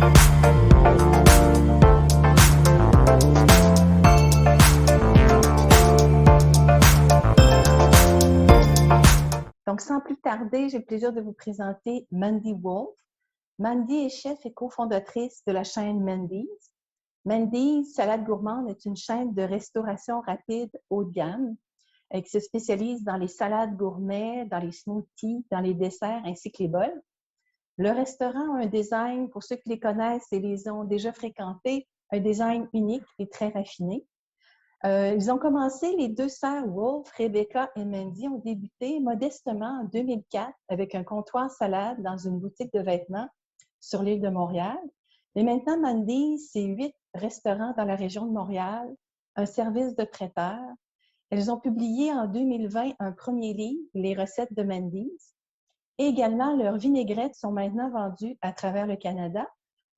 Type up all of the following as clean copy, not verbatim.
Donc, sans plus tarder, j'ai le plaisir de vous présenter Mandy Wolf. Mandy est chef et cofondatrice de la chaîne Mandy's. Mandy's Salade Gourmande est une chaîne de restauration rapide haut de gamme qui se spécialise dans les salades gourmets, dans les smoothies, dans les desserts ainsi que les bols. Le restaurant a un design, pour ceux qui les connaissent et les ont déjà fréquentés, un design unique et très raffiné. Ils ont commencé, les deux sœurs Wolf, Rebecca et Mandy ont débuté modestement en 2004 avec un comptoir salade dans une boutique de vêtements sur l'île de Montréal. Mais maintenant, Mandy, c'est 8 restaurants dans la région de Montréal, un service de traiteur. Elles ont publié en 2020 un premier livre, Les recettes de Mandy's. Et également, leurs vinaigrettes sont maintenant vendues à travers le Canada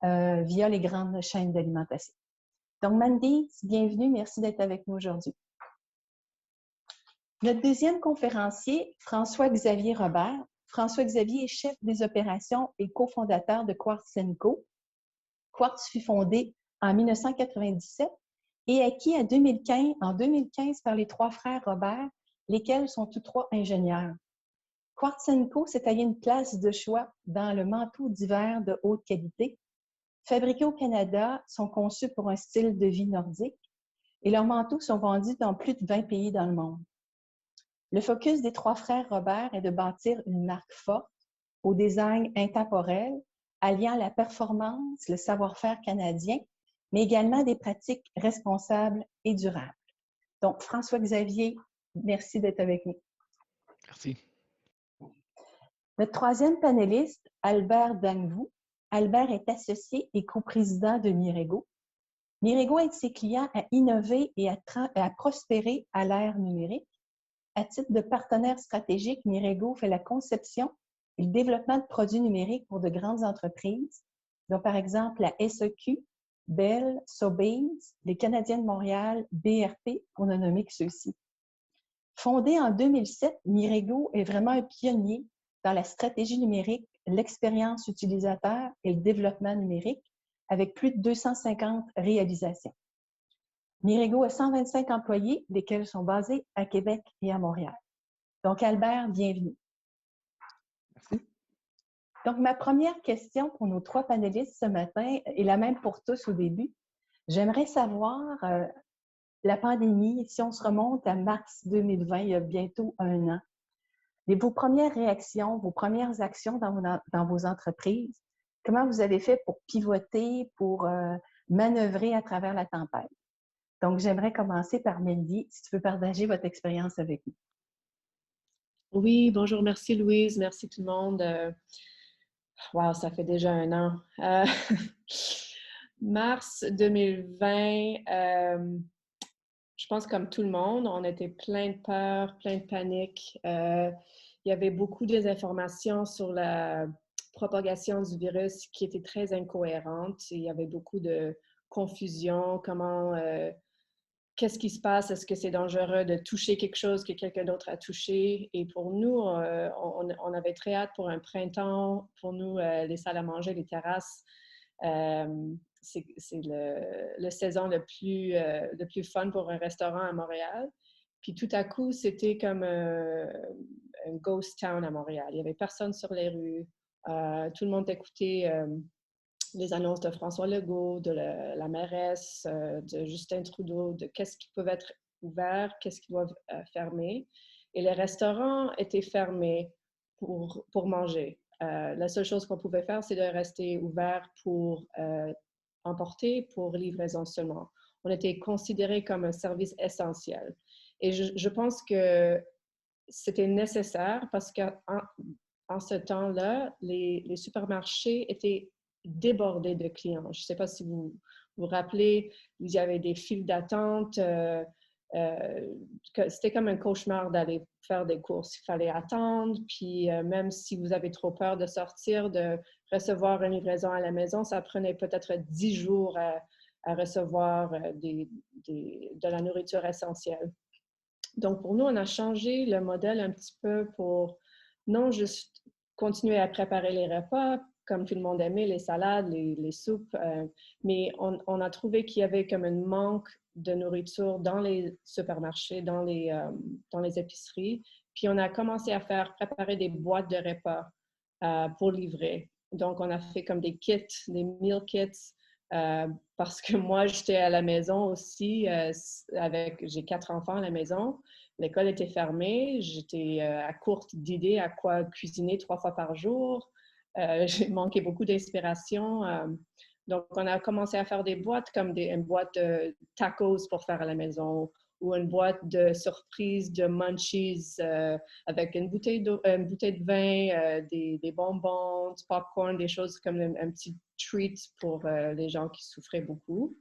via les grandes chaînes d'alimentation. Donc, Mandy, bienvenue. Merci d'être avec nous aujourd'hui. Notre deuxième conférencier, François-Xavier Robert. François-Xavier est chef des opérations et cofondateur de Quartz & Co. Quartz fut fondé en 1997 et acquis en 2015 par les trois frères Robert, lesquels sont tous trois ingénieurs. Quartz & Co s'est taillé une place de choix dans le manteau d'hiver de haute qualité. Fabriqués au Canada, sont conçus pour un style de vie nordique et leurs manteaux sont vendus dans plus de 20 pays dans le monde. Le focus des trois frères Robert est de bâtir une marque forte, au design intemporel, alliant la performance, le savoir-faire canadien, mais également des pratiques responsables et durables. Donc, François-Xavier, merci d'être avec nous. Merci. Notre troisième panéliste, Albert Dangvou. Albert est associé et coprésident de Mirego. Mirego aide ses clients à innover et à prospérer à l'ère numérique. À titre de partenaire stratégique, Mirego fait la conception et le développement de produits numériques pour de grandes entreprises, dont par exemple la SEQ, Bell, Sobeys, les Canadiens de Montréal, BRP, pour ne nommer que ceux-ci. Fondé en 2007, Mirego est vraiment un pionnier dans la stratégie numérique, l'expérience utilisateur et le développement numérique, avec plus de 250 réalisations. Mirego a 125 employés, lesquels sont basés à Québec et à Montréal. Donc, Albert, bienvenue. Merci. Donc, ma première question pour nos trois panélistes ce matin est la même pour tous au début. J'aimerais savoir, la pandémie, si on se remonte à mars 2020, il y a bientôt un an, vos premières réactions, vos premières actions dans vos entreprises, comment vous avez fait pour pivoter, pour manœuvrer à travers la tempête? Donc, j'aimerais commencer par Mandy, si tu peux partager votre expérience avec nous. Oui, bonjour, merci Louise, merci tout le monde. Wow, ça fait déjà un an. Mars 2020, je pense comme tout le monde, on était plein de peur, plein de panique. Il y avait beaucoup de désinformations sur la propagation du virus qui était très incohérente. Il y avait beaucoup de confusion, qu'est-ce qui se passe? Est-ce que c'est dangereux de toucher quelque chose que quelqu'un d'autre a touché? Et pour nous, on avait très hâte pour un printemps. Pour nous, les salles à manger, les terrasses, c'est le saison le plus fun pour un restaurant à Montréal. Puis tout à coup, c'était comme un ghost town à Montréal. Il n'y avait personne sur les rues. Tout le monde écoutait les annonces de François Legault, de la mairesse, de Justin Trudeau, de qu'est-ce qui peut être ouvert, qu'est-ce qui doit fermer. Et les restaurants étaient fermés pour manger. La seule chose qu'on pouvait faire, c'est de rester ouvert pour emporter, pour livraison seulement. On était considérés comme un service essentiel. Et je pense que c'était nécessaire parce qu'en ce temps-là, les supermarchés étaient débordés de clients. Je ne sais pas si vous vous rappelez, il y avait des files d'attente. C'était comme un cauchemar d'aller faire des courses. Il fallait attendre, puis même si vous avez trop peur de sortir, de recevoir une livraison à la maison, ça prenait peut-être 10 jours à recevoir de la nourriture essentielle. Donc, pour nous, on a changé le modèle un petit peu pour non juste continuer à préparer les repas, comme tout le monde aimait, les salades, les soupes. Mais on a trouvé qu'il y avait comme un manque de nourriture dans les supermarchés, dans les épiceries. Puis on a commencé à préparer des boîtes de repas pour livrer. Donc, on a fait comme des kits, des meal kits, parce que moi, j'étais à la maison aussi, j'ai 4 enfants à la maison. L'école était fermée, j'étais à court d'idées à quoi cuisiner 3 fois par jour. J'ai manqué beaucoup d'inspiration. Donc, on a commencé à faire des boîtes comme une boîte de tacos pour faire à la maison ou une boîte de surprise de munchies avec une bouteille de vin, des bonbons, du popcorn, des choses comme un petit treat pour les gens qui souffraient beaucoup.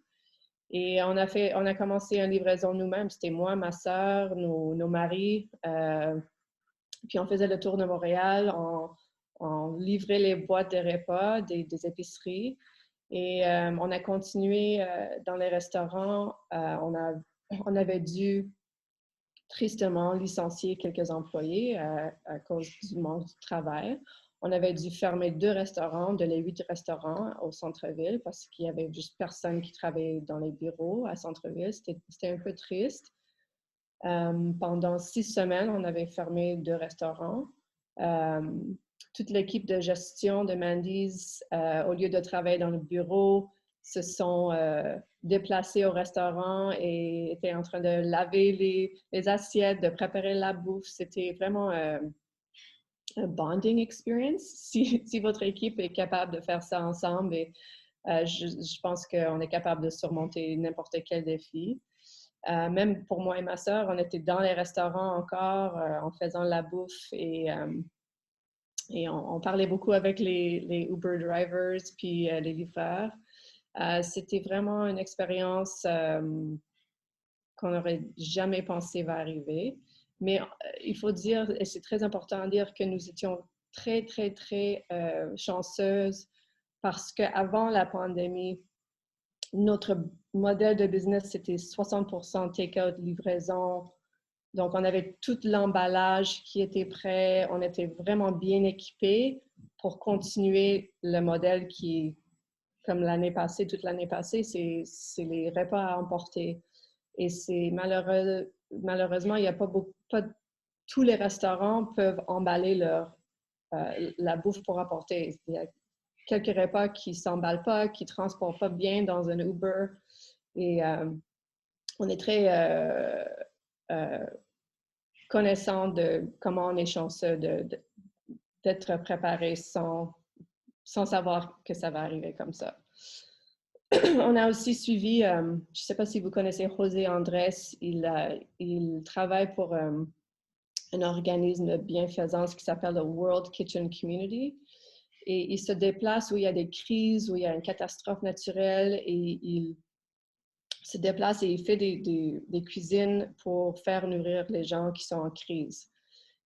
Et on a commencé une livraison nous-mêmes. C'était moi, ma sœur, nos maris. Puis on faisait le tour de Montréal. On livrait les boîtes de repas des épiceries. Et on a continué dans les restaurants. On avait dû tristement licencier quelques employés à cause du manque de travail. On avait dû fermer 2 restaurants de les 8 restaurants au centre-ville parce qu'il y avait juste personne qui travaillait dans les bureaux à centre-ville. C'était un peu triste. Pendant 6 semaines, on avait fermé 2 restaurants. Toute l'équipe de gestion de Mandy's, au lieu de travailler dans le bureau, se sont déplacés au restaurant et étaient en train de laver les assiettes, de préparer la bouffe. C'était vraiment un bonding experience. Si votre équipe est capable de faire ça ensemble, et, je pense qu'on est capable de surmonter n'importe quel défi. Même pour moi et ma sœur, on était dans les restaurants encore en faisant la bouffe et on parlait beaucoup avec les Uber drivers puis les livreurs. C'était vraiment une expérience qu'on n'aurait jamais pensé va arriver. Mais il faut dire, et c'est très important de dire que nous étions très, très, très chanceuses parce qu'avant la pandémie, notre modèle de business, c'était 60% take-out, livraison. Donc, on avait tout l'emballage qui était prêt. On était vraiment bien équipés pour continuer le modèle qui, comme l'année passée, toute l'année passée, c'est les repas à emporter. Et c'est malheureusement, il n'y a pas tous les restaurants peuvent emballer la bouffe pour apporter. Il y a quelques repas qui ne s'emballent pas, qui ne transportent pas bien dans un Uber. Et on est très connaissant de comment on est chanceux d'être préparé sans savoir que ça va arriver comme ça. On a aussi suivi, je ne sais pas si vous connaissez José Andrés, il travaille pour un organisme de bienfaisance qui s'appelle le World Kitchen Community. Et il se déplace où il y a des crises, où il y a une catastrophe naturelle, et il se déplace et il fait des cuisines pour faire nourrir les gens qui sont en crise.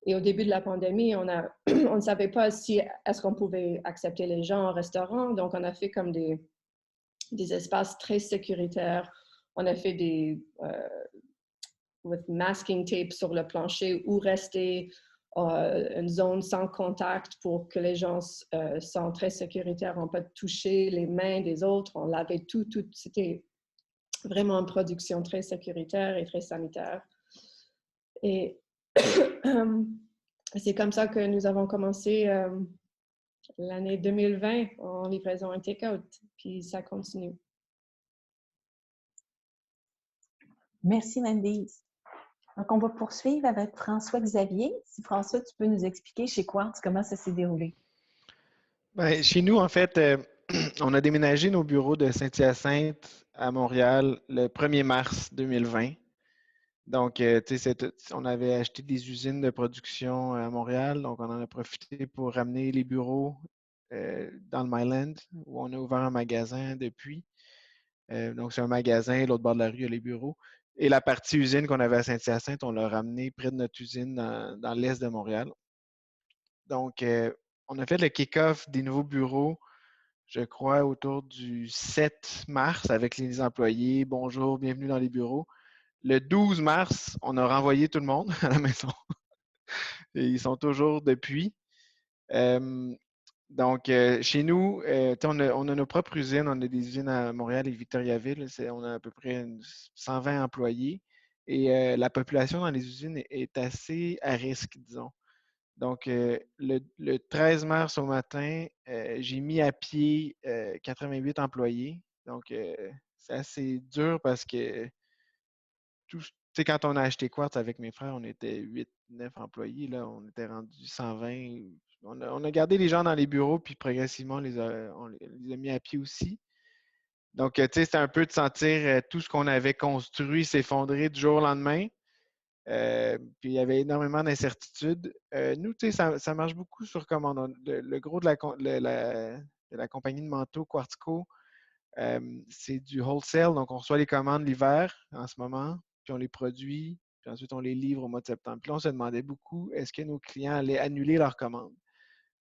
Et au début de la pandémie, on ne savait pas si est-ce qu'on pouvait accepter les gens au restaurant, donc on a fait comme des espaces très sécuritaires. On a fait with masking tape sur le plancher où rester une zone sans contact pour que les gens sont très sécuritaires, on peut toucher les mains des autres, on lavait tout. C'était vraiment une production très sécuritaire et très sanitaire. Et c'est comme ça que nous avons commencé l'année 2020 en livraison et take-out, puis ça continue. Merci, Mandy's. Donc, on va poursuivre avec François-Xavier. Si François, tu peux nous expliquer chez Quartz comment ça s'est déroulé. Ben, chez nous, en fait, on a déménagé nos bureaux de Saint-Hyacinthe à Montréal le 1er mars 2020. Donc, on avait acheté des usines de production à Montréal, donc on en a profité pour ramener les bureaux dans le Myland, où on a ouvert un magasin depuis. Donc, c'est un magasin, l'autre bord de la rue, il y a les bureaux. Et la partie usine qu'on avait à Saint-Hyacinthe, on l'a ramenée près de notre usine dans l'est de Montréal. Donc, on a fait le kick-off des nouveaux bureaux, je crois, autour du 7 mars avec les employés. Bonjour, bienvenue dans les bureaux. Le 12 mars, on a renvoyé tout le monde à la maison. Et ils sont toujours depuis. Donc, chez nous, on a nos propres usines. On a des usines à Montréal et Victoriaville. On a à peu près 120 employés. Et la population dans les usines est assez à risque, disons. Donc, le 13 mars au matin, j'ai mis à pied 88 employés. Donc, c'est assez dur parce que quand on a acheté Quartz avec mes frères, on était 8, 9 employés. Là, on était rendu 120. On a gardé les gens dans les bureaux, puis progressivement, on les a mis à pied aussi. Donc, c'était un peu de sentir tout ce qu'on avait construit s'effondrer du jour au lendemain. Puis il y avait énormément d'incertitudes. Nous, ça marche beaucoup sur commande. Le gros de la compagnie de manteaux Quartzco, c'est du wholesale. Donc, on reçoit les commandes l'hiver en ce moment, puis on les produit, puis ensuite on les livre au mois de septembre. Puis là, on se demandait beaucoup, est-ce que nos clients allaient annuler leurs commandes?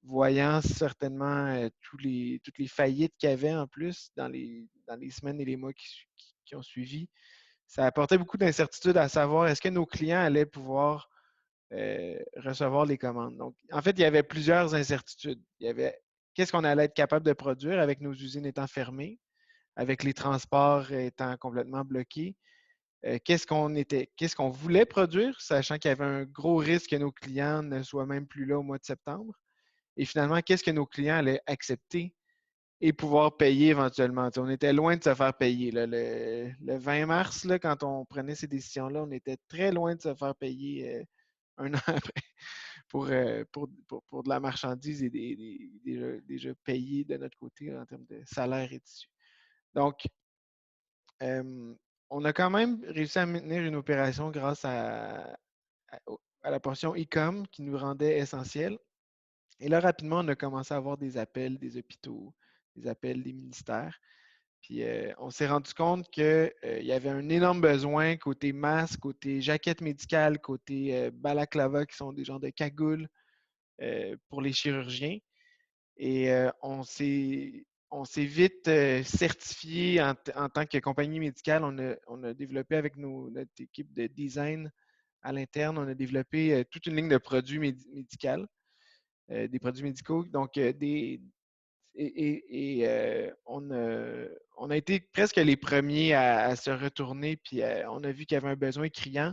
Voyant certainement toutes les faillites qu'il y avait en plus dans les semaines et les mois qui ont suivi, ça apportait beaucoup d'incertitudes à savoir est-ce que nos clients allaient pouvoir recevoir les commandes. Donc, en fait, il y avait plusieurs incertitudes. Il y avait qu'est-ce qu'on allait être capable de produire avec nos usines étant fermées, avec les transports étant complètement bloqués. Qu'est-ce qu'on voulait produire, sachant qu'il y avait un gros risque que nos clients ne soient même plus là au mois de septembre. Et finalement, qu'est-ce que nos clients allaient accepter et pouvoir payer éventuellement. On était loin de se faire payer. Là. Le 20 mars, là, quand on prenait ces décisions-là, on était très loin de se faire payer un an après pour de la marchandise et déjà payé de notre côté en termes de salaire et dessus. Donc, on a quand même réussi à maintenir une opération grâce à la portion e-com qui nous rendait essentiel. Et là, rapidement, on a commencé à avoir des appels des hôpitaux, des appels des ministères. Puis on s'est rendu compte qu'il y avait un énorme besoin côté masque, côté jaquette médicale, côté balaclava, qui sont des genres de cagoules pour les chirurgiens. Et on s'est vite certifié en tant que compagnie médicale. On a développé avec notre équipe de design à l'interne, on a développé toute une ligne de produits médicaux, des produits médicaux. Donc, on a été presque les premiers à se retourner, puis on a vu qu'il y avait un besoin criant.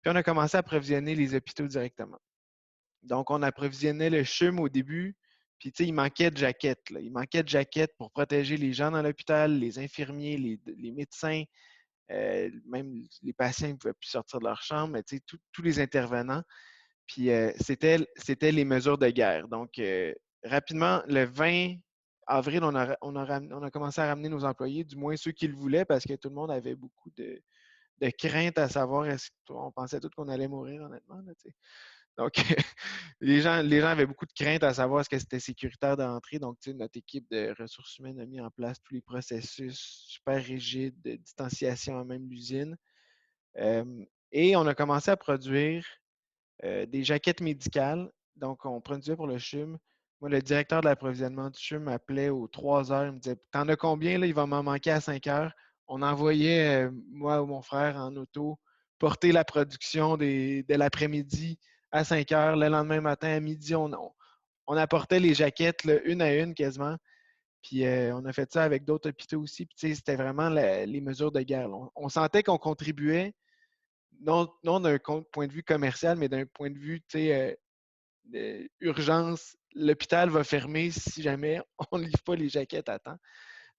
Puis on a commencé à approvisionner les hôpitaux directement. Donc, on approvisionnait le CHUM au début, puis il manquait de jaquettes. Là. Il manquait de jaquettes pour protéger les gens dans l'hôpital, les infirmiers, les médecins, même les patients ne pouvaient plus sortir de leur chambre, mais tous les intervenants. Puis c'était les mesures de guerre. Donc, rapidement, le 20 avril, on a commencé à ramener nos employés, du moins ceux qui le voulaient, parce que tout le monde avait beaucoup de crainte à savoir, on pensait tous qu'on allait mourir, honnêtement. Là, donc, les gens avaient beaucoup de crainte à savoir est-ce que c'était sécuritaire d'entrer. Donc, notre équipe de ressources humaines a mis en place tous les processus super rigides de distanciation à même l'usine. Et on a commencé à produire des jaquettes médicales. Donc, on produisait pour le CHUM. Moi, le directeur de l'approvisionnement du CHUM m'appelait aux 3 heures. Il me disait t'en as combien là? Il va m'en manquer à 5 heures. On envoyait, moi ou mon frère en auto, porter la production de l'après-midi à 5 heures. Le lendemain matin, à midi, on apportait les jaquettes là, une à une quasiment. Puis on a fait ça avec d'autres hôpitaux aussi. Puis c'était vraiment les mesures de guerre. On sentait qu'on contribuait non d'un point de vue commercial, mais d'un point de vue urgence. L'hôpital va fermer si jamais on ne livre pas les jaquettes à temps.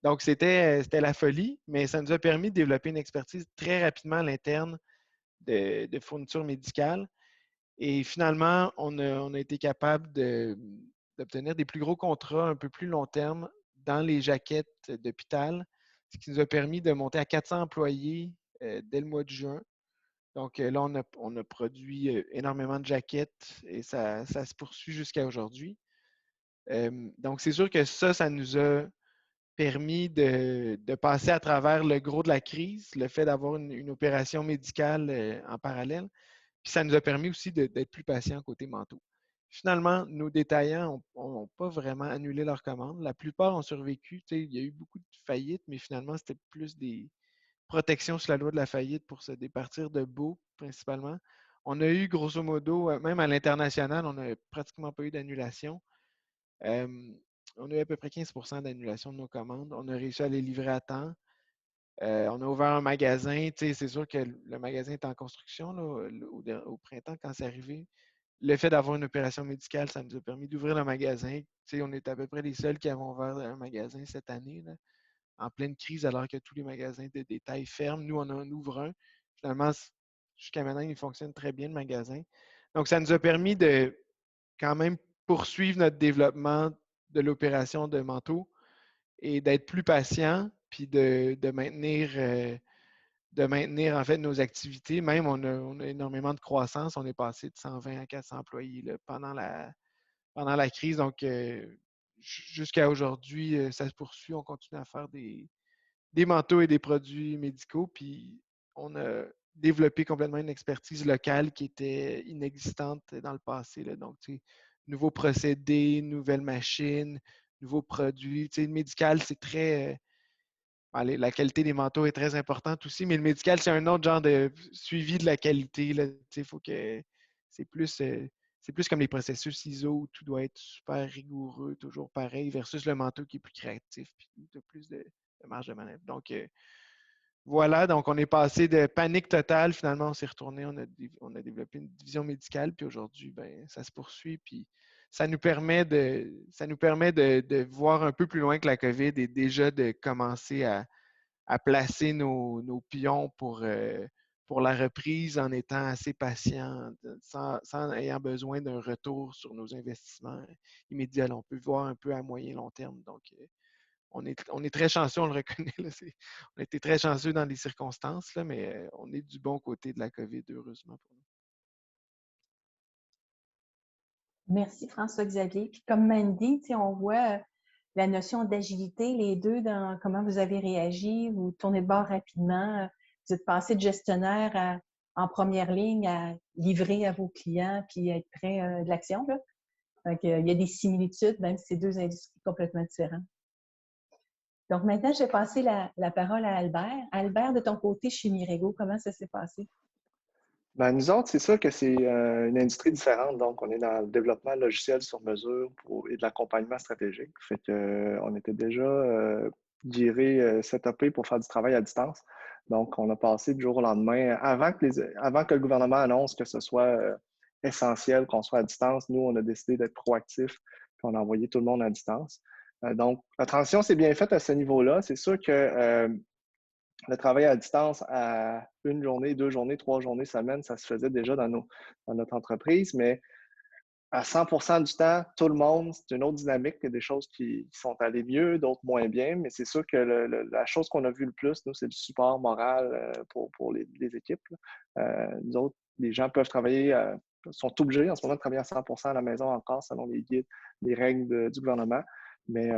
Donc, c'était la folie, mais ça nous a permis de développer une expertise très rapidement à l'interne de fourniture médicale. Et finalement, on a été capable d'obtenir des plus gros contrats un peu plus long terme dans les jaquettes d'hôpital, ce qui nous a permis de monter à 400 employés dès le mois de juin. Donc là, on a produit énormément de jaquettes et ça se poursuit jusqu'à aujourd'hui. Donc, c'est sûr que ça nous a permis de passer à travers le gros de la crise, le fait d'avoir une opération médicale en parallèle. Puis ça nous a permis aussi d'être plus patients côté manteau. Finalement, nos détaillants n'ont pas vraiment annulé leurs commandes. La plupart ont survécu. Il y a eu beaucoup de faillites, mais finalement, c'était plus des protections sur la loi de la faillite pour se départir de baux, principalement. On a eu, grosso modo, même à l'international, on n'a pratiquement pas eu d'annulation. On a eu à peu près 15% d'annulation de nos commandes. On a réussi à les livrer à temps. On a ouvert un magasin. C'est sûr que le magasin est en construction là, au printemps quand c'est arrivé. Le fait d'avoir une opération médicale, ça nous a permis d'ouvrir le magasin. On est à peu près les seuls qui avons ouvert un magasin cette année, là, en pleine crise, alors que tous les magasins de détail ferment. Nous, on en ouvre un. Finalement, jusqu'à maintenant, il fonctionne très bien, le magasin. Donc, ça nous a permis de quand même poursuivre notre développement de l'opération de manteau et d'être plus patient, puis de maintenir en fait nos activités. Même, on a énormément de croissance. On est passé de 120 à 400 employés là, pendant la crise. Donc, jusqu'à aujourd'hui, ça se poursuit. On continue à faire des manteaux et des produits médicaux. Puis, on a développé complètement une expertise locale qui était inexistante dans le passé. Là. Donc, nouveaux procédés, nouvelles machines, nouveaux produits. Le médical, c'est très. La qualité des manteaux est très importante aussi, mais le médical, c'est un autre genre de suivi de la qualité. Là. Faut que c'est plus comme les processus ISO où tout doit être super rigoureux, toujours pareil, versus le manteau qui est plus créatif puis de plus de marge de manœuvre. Donc, voilà, donc on est passé de panique totale, finalement, on s'est retourné, on a développé une division médicale, puis aujourd'hui, ben, ça se poursuit, puis ça nous permet de voir un peu plus loin que la COVID et déjà de commencer à placer nos pions pour la reprise en étant assez patient, sans ayant besoin d'un retour sur nos investissements immédiats. On peut voir un peu à moyen long terme. Donc, on est très chanceux, on le reconnaît. Là, on a été très chanceux dans les circonstances, là, mais on est du bon côté de la COVID, heureusement pour nous. Merci François-Xavier. Puis comme Mandy, on voit la notion d'agilité, les deux, dans comment vous avez réagi, vous tournez de bord rapidement, vous êtes passé de gestionnaire en première ligne à livrer à vos clients puis être prêt de l'action. Là. Donc, il y a des similitudes, même si c'est deux industries complètement différentes. Donc maintenant, je vais passer la parole à Albert. Albert, de ton côté, chez Mirego, comment ça s'est passé? Ben, nous autres, c'est sûr que c'est une industrie différente. Donc, on est dans le développement logiciel sur mesure et de l'accompagnement stratégique. Fait que, on était déjà setupé pour faire du travail à distance. Donc, on a passé du jour au lendemain, avant que le gouvernement annonce que ce soit essentiel qu'on soit à distance, nous, on a décidé d'être proactifs, puis on a envoyé tout le monde à distance. Donc, la transition s'est bien faite à ce niveau-là. C'est sûr que le travail à distance à une journée, 2 journées, 3 journées semaine, ça se faisait déjà dans notre entreprise, mais à 100% du temps, tout le monde, c'est une autre dynamique. Il y a des choses qui sont allées mieux, d'autres moins bien, mais c'est sûr que la chose qu'on a vue le plus, nous, c'est le support moral pour les équipes. Nous autres, les gens peuvent travailler, sont obligés en ce moment de travailler à 100% à la maison encore selon les guides, les règles du gouvernement. Mais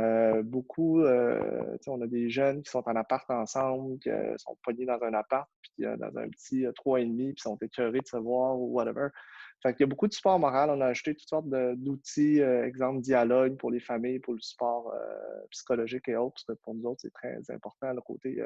beaucoup, on a des jeunes qui sont en appart ensemble, qui sont pognés dans un appart, puis dans un petit 3,5, puis sont écœurés de se voir ou whatever. Fait qu'il y a beaucoup de support moral. On a ajouté toutes sortes d'outils, exemple dialogue pour les familles, pour le support psychologique et autres, parce que pour nous autres, c'est très important le côté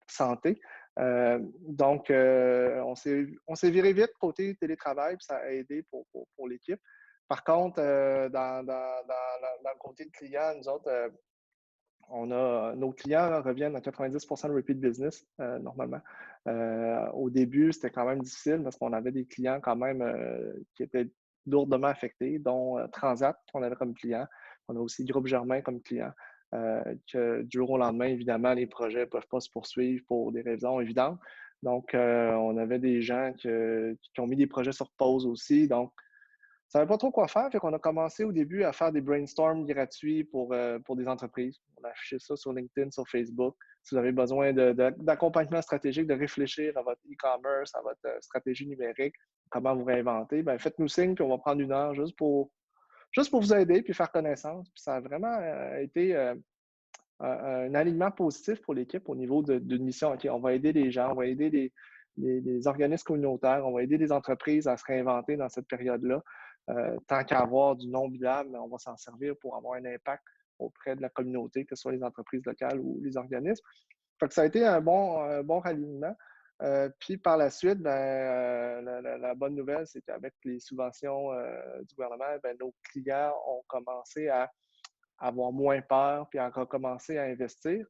santé. Donc, on s'est viré vite côté télétravail, puis ça a aidé pour l'équipe. Par contre, dans le côté de client, nous autres, nos clients reviennent à 90% de repeat business, normalement. Au début, c'était quand même difficile parce qu'on avait des clients quand même qui étaient lourdement affectés, dont Transat, qu'on avait comme client. On a aussi Groupe Germain comme client. Que du jour au lendemain, évidemment, les projets ne peuvent pas se poursuivre pour des raisons évidentes. Donc, on avait des gens qui ont mis des projets sur pause aussi. Donc, on ne savait pas trop quoi faire, fait qu'on a commencé au début à faire des brainstorms gratuits pour des entreprises. On a affiché ça sur LinkedIn, sur Facebook. Si vous avez besoin d'accompagnement stratégique, de réfléchir à votre e-commerce, à votre stratégie numérique, comment vous réinventer, ben faites-nous signe, puis on va prendre 1 heure juste pour vous aider puis faire connaissance. Puis ça a vraiment été un alignement positif pour l'équipe au niveau d'une mission. OK, on va aider les gens, on va aider les organismes communautaires, on va aider les entreprises à se réinventer dans cette période-là. Tant qu'à avoir du non-billable, on va s'en servir pour avoir un impact auprès de la communauté, que ce soit les entreprises locales ou les organismes. Fait que ça a été un bon ralliement. Puis par la suite, la bonne nouvelle, c'est qu'avec les subventions du gouvernement, nos clients ont commencé à avoir moins peur puis à recommencer à investir.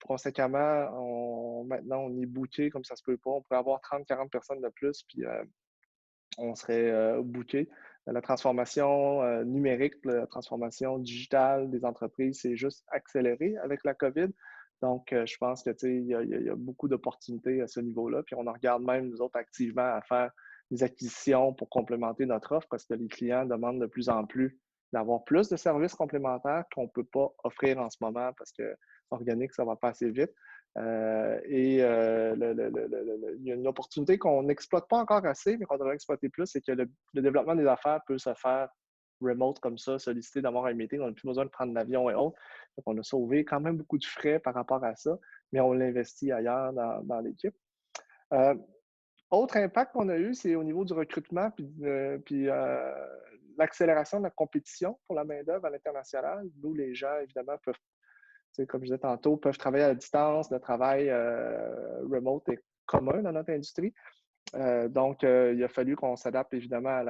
Conséquemment, maintenant, on est booké comme ça se peut pas. On pourrait avoir 30-40 personnes de plus, puis on serait booké. La transformation numérique, la transformation digitale des entreprises, c'est juste accéléré avec la COVID. Donc, je pense que il y a beaucoup d'opportunités à ce niveau-là. Puis on en regarde même, nous autres, activement à faire des acquisitions pour complémenter notre offre parce que les clients demandent de plus en plus d'avoir plus de services complémentaires qu'on ne peut pas offrir en ce moment parce que organique, ça va pas assez vite. Il y a une opportunité qu'on n'exploite pas encore assez, mais qu'on devrait exploiter plus, c'est que le développement des affaires peut se faire remote comme ça, solliciter d'avoir un meeting, on n'a plus besoin de prendre l'avion et autres. Donc, on a sauvé quand même beaucoup de frais par rapport à ça, mais on l'investit ailleurs dans l'équipe. Autre impact qu'on a eu, c'est au niveau du recrutement puis l'accélération de la compétition pour la main-d'œuvre à l'international. Nous, les gens, évidemment, peuvent, comme je disais tantôt, peuvent travailler à distance. Le travail remote est commun dans notre industrie. Donc, il a fallu qu'on s'adapte évidemment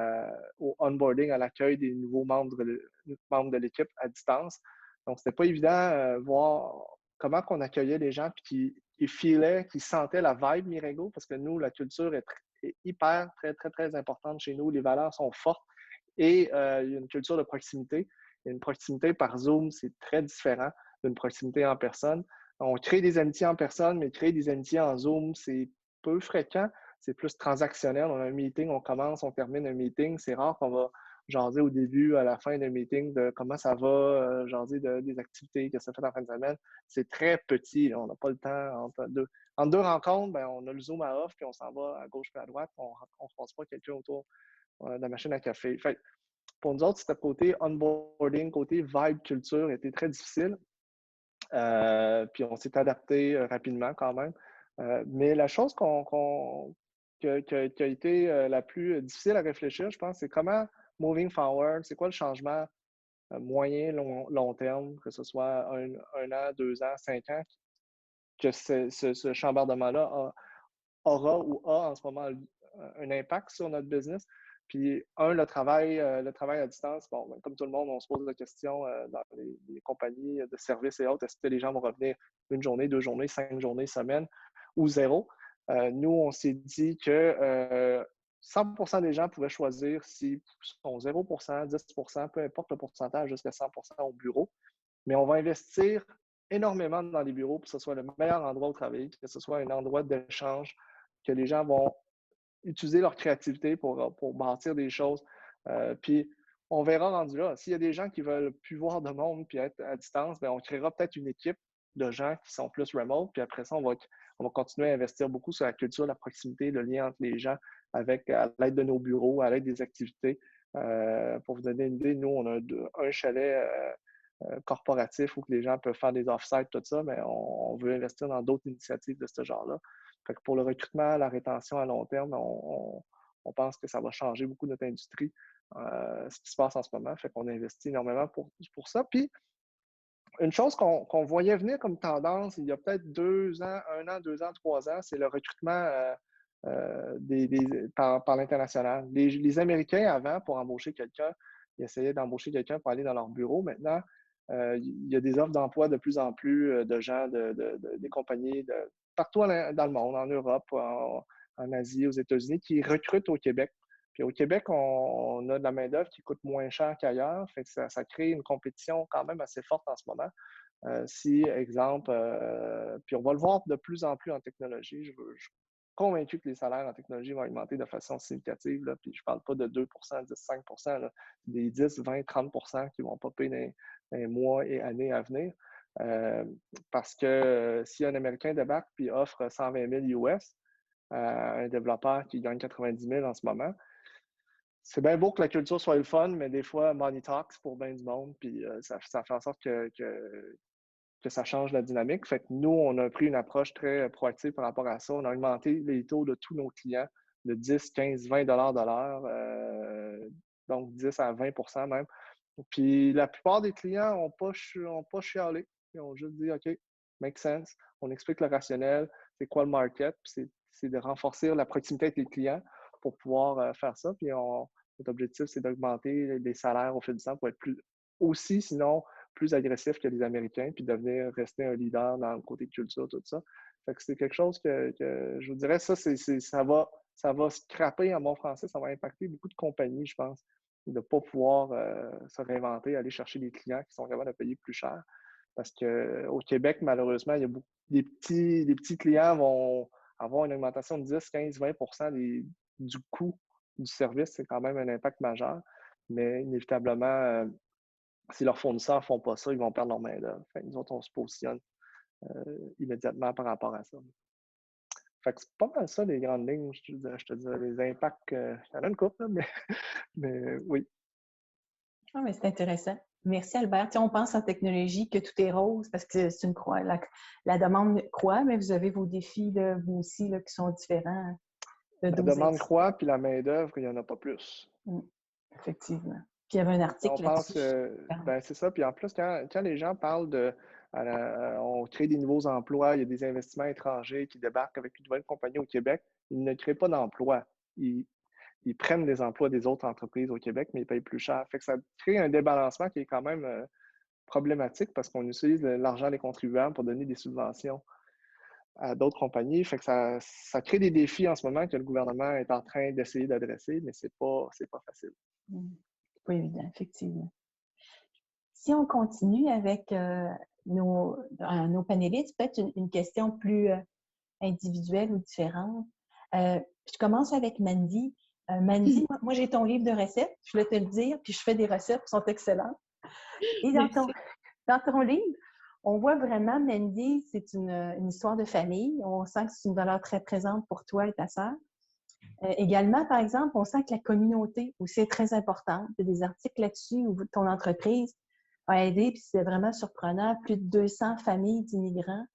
au onboarding, à l'accueil des nouveaux membres de l'équipe à distance. Donc, c'était pas évident voir comment on accueillait les gens puis qui filaient, qui sentaient la vibe Mirego, parce que nous, la culture est hyper, très, très, très importante chez nous. Les valeurs sont fortes et il y a une culture de proximité. Et une proximité par Zoom, c'est très différent d'une proximité en personne. On crée des amitiés en personne, mais créer des amitiés en Zoom, c'est peu fréquent. C'est plus transactionnel. On a un meeting, on commence, on termine un meeting. C'est rare qu'on va jaser au début, à la fin d'un meeting de comment ça va, jaser des activités que ça fait en fin de semaine. C'est très petit. On n'a pas le temps. Entre deux rencontres, on a le Zoom à off, puis on s'en va à gauche et à droite. On ne croise pas quelqu'un autour de la machine à café. Fait, pour nous autres, c'était côté onboarding, côté vibe culture, était très difficile. Puis on s'est adapté rapidement quand même. Mais la chose qui a été la plus difficile à réfléchir, je pense, c'est comment moving forward, c'est quoi le changement moyen, long terme, que ce soit un an, 2 ans, 5 ans, que ce chambardement-là aura ou a en ce moment un impact sur notre business. Puis, le travail à distance, comme tout le monde, on se pose la question dans les compagnies de services et autres, est-ce que les gens vont revenir 1 journée, 2 journées, 5 journées, semaine ou 0? Nous, on s'est dit que 100% des gens pouvaient choisir s'ils sont 0%, 10%, peu importe le pourcentage, jusqu'à 100% au bureau. Mais on va investir énormément dans les bureaux pour que ce soit le meilleur endroit où travailler, que ce soit un endroit d'échange, que les gens vont utiliser leur créativité pour bâtir des choses. Puis, on verra rendu là. S'il y a des gens qui veulent plus voir de monde puis être à distance, on créera peut-être une équipe de gens qui sont plus remote. Puis après ça, on va continuer à investir beaucoup sur la culture, la proximité, le lien entre les gens à l'aide de nos bureaux, à l'aide des activités. Pour vous donner une idée, nous, on a un chalet corporatif où les gens peuvent faire des off-sites, tout ça, mais on veut investir dans d'autres initiatives de ce genre-là. Fait que pour le recrutement, la rétention à long terme, on pense que ça va changer beaucoup notre industrie, ce qui se passe en ce moment. Fait qu'on investit énormément pour ça. Puis, une chose qu'on voyait venir comme tendance il y a peut-être 2 ans, 1 an, 2 ans, 3 ans, c'est le recrutement par l'international. Les Américains, avant, pour embaucher quelqu'un, ils essayaient d'embaucher quelqu'un pour aller dans leur bureau. Maintenant, il y a des offres d'emploi de plus en plus de gens, des compagnies partout dans le monde, en Europe, en Asie, aux États-Unis, qui recrutent au Québec. Puis au Québec, on a de la main-d'œuvre qui coûte moins cher qu'ailleurs. Fait que ça crée une compétition quand même assez forte en ce moment. Si, exemple, puis on va le voir de plus en plus en technologie. Je suis convaincu que les salaires en technologie vont augmenter de façon significative. Là, puis je ne parle pas de 2 10 5 là, des 10, 20, 30 qui vont popper dans les mois et années à venir. Parce que si un Américain débarque et offre 120 000 US à un développeur qui gagne 90 000 en ce moment, c'est bien beau que la culture soit le fun, mais des fois, money talks pour bien du monde, puis ça fait en sorte que ça change la dynamique. Fait que nous, on a pris une approche très proactive par rapport à ça. On a augmenté les taux de tous nos clients de 10, 15, 20 $ de l'heure, donc 10 à 20 même. Puis la plupart des clients n'ont pas chialé. Ils ont juste dit OK, make sense. On explique le rationnel, c'est quoi le market, puis c'est de renforcer la proximité avec les clients pour pouvoir faire ça. Puis notre objectif, c'est d'augmenter les salaires au fil du temps pour être sinon, plus agressif que les Américains, puis rester un leader dans le côté culture, tout ça. Fait que c'est quelque chose que je vous dirais, ça va scraper en bon français, ça va impacter beaucoup de compagnies, je pense, de ne pas pouvoir se réinventer, aller chercher des clients qui sont capables de payer plus cher. Parce qu'au Québec, malheureusement, il y a beaucoup, les petits clients vont avoir une augmentation de 10, 15, 20 du coût du service. C'est quand même un impact majeur. Mais inévitablement, si leurs fournisseurs ne font pas ça, ils vont perdre leur main-d'œuvre. Nous autres, on se positionne immédiatement par rapport à ça. Fait que c'est pas mal ça, les grandes lignes. Je te dis, les impacts, il y en a une couple, là, mais oui. Ah, mais c'est intéressant. Merci, Albert. On pense en technologie que tout est rose parce que c'est une croix. La demande croît, mais vous avez vos défis, là, vous aussi, là, qui sont différents. La demande croît, puis la main-d'œuvre, il n'y en a pas plus. Effectivement. Puis il y avait un article là-dessus. C'est ça. Puis en plus, quand les gens parlent on crée des nouveaux emplois, il y a des investissements étrangers qui débarquent avec une nouvelle compagnie au Québec, ils ne créent pas d'emplois. Ils prennent des emplois des autres entreprises au Québec, mais ils payent plus cher. Fait que ça crée un débalancement qui est quand même problématique parce qu'on utilise l'argent des contribuables pour donner des subventions à d'autres compagnies. Fait que ça crée des défis en ce moment que le gouvernement est en train d'essayer d'adresser, mais c'est pas facile. Pas évident, effectivement. Si on continue avec nos panélistes, peut-être une question plus individuelle ou différente. Je commence avec Mandy. Mandy, moi j'ai ton livre de recettes, je voulais te le dire, puis je fais des recettes qui sont excellentes. Et dans ton livre, on voit vraiment, Mandy, c'est une histoire de famille. On sent que c'est une valeur très présente pour toi et ta sœur. Également, par exemple, on sent que la communauté aussi est très importante. Il y a des articles là-dessus où ton entreprise a aidé, puis c'est vraiment surprenant, plus de 200 familles d'immigrants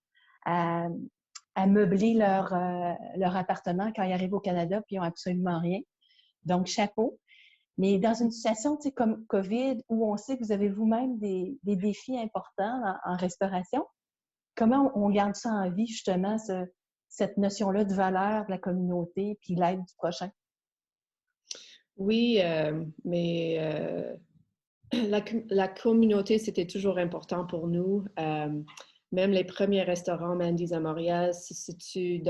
à meubler leur appartement quand ils arrivent au Canada, puis ils n'ont absolument rien. Donc, chapeau. Mais dans une situation comme COVID, où on sait que vous avez vous-même des défis importants en restauration, comment on garde ça en vie, justement, cette notion-là de valeur de la communauté puis l'aide du prochain? Oui, mais la communauté, c'était toujours important pour nous. Même les premiers restaurants Mandy's à Montréal se situent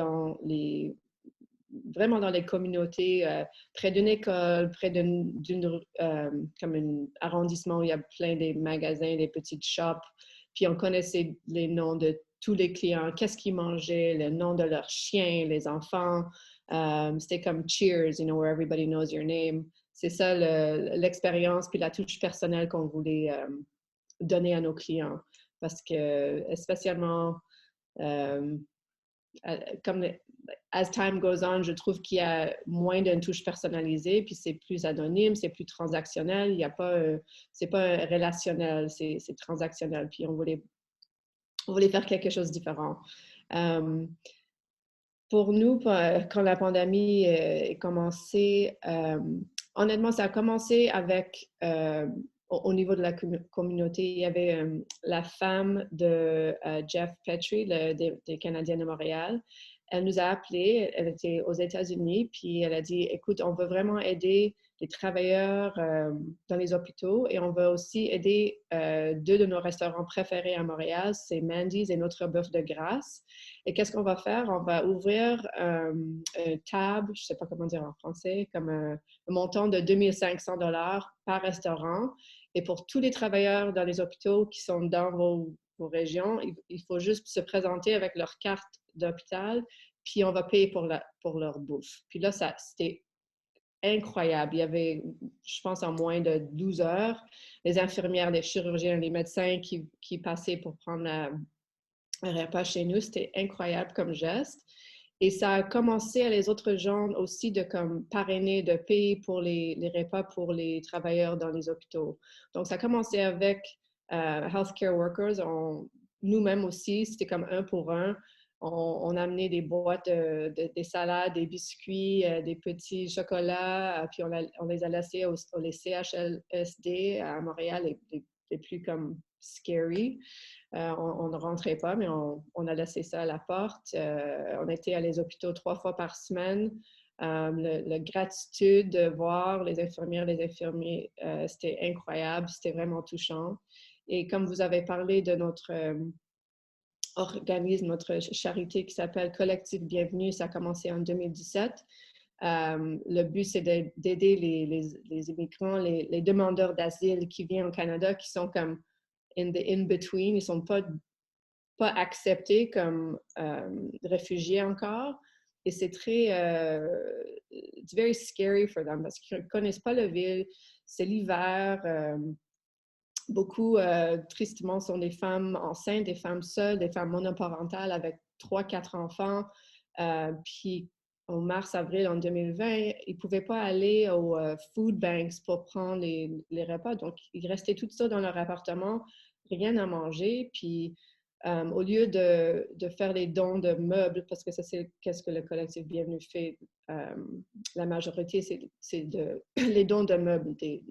vraiment dans les communautés, près d'une école, près comme un arrondissement où il y a plein de magasins, des petites shops. Puis on connaissait les noms de tous les clients, qu'est-ce qu'ils mangeaient, le nom de leurs chiens, les enfants. C'était comme Cheers, where everybody knows your name. C'est ça l'expérience puis la touche personnelle qu'on voulait donner à nos clients. Parce que, spécialement, comme as time goes on, je trouve qu'il y a moins d'une touche personnalisée, puis c'est plus anonyme, c'est plus transactionnel. Il y a pas, c'est pas relationnel, c'est transactionnel. Puis on voulait faire quelque chose de différent. Pour nous, quand la pandémie est commencée, honnêtement, ça a commencé avec, au niveau de la communauté, il y avait la femme de Jeff Petrie, des Canadiens de Montréal. Elle nous a appelés, elle était aux États-Unis, puis elle a dit, écoute, on veut vraiment aider les travailleurs dans les hôpitaux et on veut aussi aider deux de nos restaurants préférés à Montréal, c'est Mandy's et Notre Bœuf de Grâce. Et qu'est-ce qu'on va faire? On va ouvrir une table, je ne sais pas comment dire en français, comme un montant de 2500 $ par restaurant. Et pour tous les travailleurs dans les hôpitaux qui sont dans vos régions, il faut juste se présenter avec leur carte d'hôpital, puis on va payer pour leur bouffe. Puis là, c'était incroyable. Il y avait, je pense, en moins de 12 heures, les infirmières, les chirurgiens, les médecins qui passaient pour prendre un repas chez nous. C'était incroyable comme geste. Et ça a commencé à les autres gens aussi de comme parrainer, de payer pour les repas pour les travailleurs dans les hôpitaux. Donc, ça a commencé avec healthcare workers. Nous-mêmes aussi, c'était comme un pour un. On a amené des boîtes, des salades, des biscuits, des petits chocolats, puis on les a laissés les CHSLD à Montréal, les plus comme scary. On ne rentrait pas, mais on a laissé ça à la porte. On était à les hôpitaux 3 fois par semaine. La gratitude de voir les infirmières, les infirmiers, c'était incroyable, c'était vraiment touchant. Et comme vous avez parlé de notre organisme, notre charité qui s'appelle Collectif Bienvenue, ça a commencé en 2017. Le but, c'est d'aider les immigrants, les demandeurs d'asile qui viennent au Canada, qui sont comme in the in-between, ils ne sont pas acceptés comme réfugiés encore. Et c'est très, it's very scary for them parce qu'ils ne connaissent pas la ville, c'est l'hiver. Beaucoup, tristement, sont des femmes enceintes, des femmes seules, des femmes monoparentales avec 3-4 enfants. Puis, en mars-avril en 2020, ils ne pouvaient pas aller aux food banks pour prendre les repas. Donc, ils restaient tout ça dans leur appartement, rien à manger. Puis, au lieu de faire les dons de meubles, parce que ça, c'est qu'est-ce que le collectif Bienvenue fait, la majorité, c'est les dons de meubles, des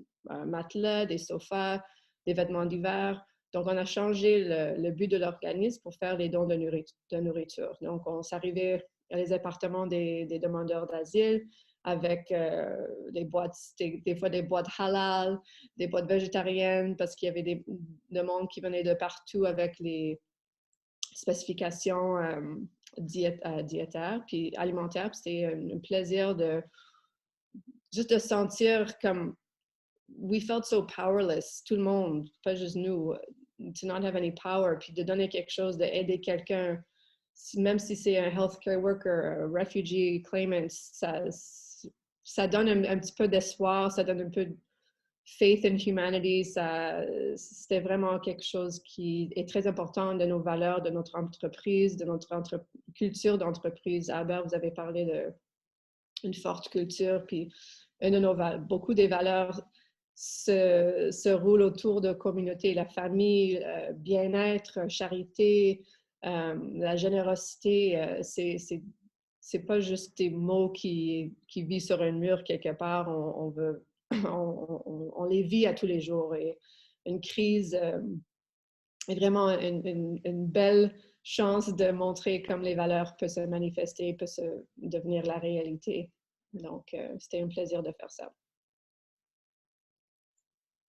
matelas, des sofas, des vêtements d'hiver. Donc, on a changé le but de l'organisme pour faire les dons de nourriture. Donc, on s'arrivait à les appartements des demandeurs d'asile avec des boîtes, des fois des boîtes halal, des boîtes végétariennes, parce qu'il y avait des monde qui venait de partout avec les spécifications diétaires puis alimentaires. C'était un plaisir juste de sentir comme we felt so powerless, tout le monde, pas juste nous, to not have any power, puis de donner quelque chose, d'aider quelqu'un, même si c'est un healthcare worker, un refugee claimant, ça donne un petit peu d'espoir, ça donne un peu de faith in humanity, c'était vraiment quelque chose qui est très important de nos valeurs, de notre entreprise, de notre culture d'entreprise. Albert, vous avez parlé d'une forte culture, puis beaucoup des valeurs se roule autour de communauté, la famille, bien-être, charité, la générosité. C'est pas juste des mots qui vivent sur un mur quelque part. On les vit à tous les jours. Et une crise est vraiment une belle chance de montrer comme les valeurs peuvent se manifester, peuvent devenir la réalité. Donc, c'était un plaisir de faire ça.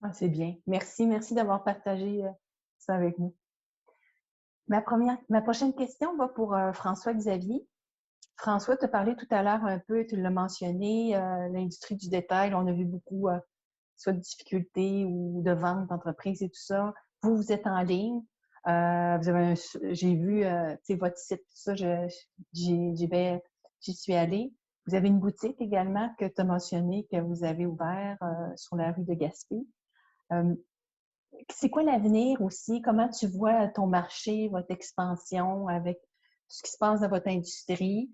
Ah, c'est bien. Merci d'avoir partagé ça avec nous. Ma prochaine question va pour François-Xavier. François, tu as parlé tout à l'heure un peu, tu l'as mentionné, l'industrie du détail. On a vu beaucoup, soit de difficultés ou de ventes d'entreprises et tout ça. Vous êtes en ligne. J'ai vu votre site, tout ça, j'y suis allée. Vous avez une boutique également que tu as mentionné que vous avez ouvert sur la rue de Gaspé. C'est quoi l'avenir aussi? Comment tu vois ton marché, votre expansion avec ce qui se passe dans votre industrie?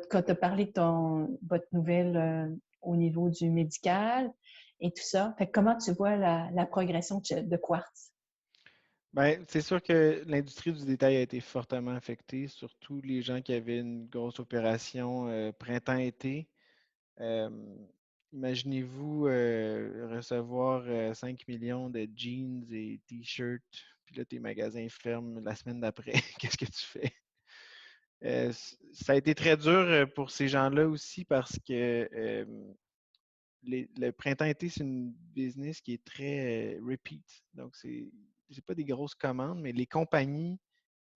Quand tu as parlé de votre nouvelle au niveau du médical et tout ça. Fait que comment tu vois la progression de Quartz? Bien, c'est sûr que l'industrie du détail a été fortement affectée, surtout les gens qui avaient une grosse opération printemps-été. Imaginez-vous recevoir 5 millions de jeans et t-shirts, puis là, tes magasins ferment la semaine d'après. Qu'est-ce que tu fais? Ça a été très dur pour ces gens-là aussi parce que le printemps-été, c'est une business qui est très repeat. Donc, c'est pas des grosses commandes, mais les compagnies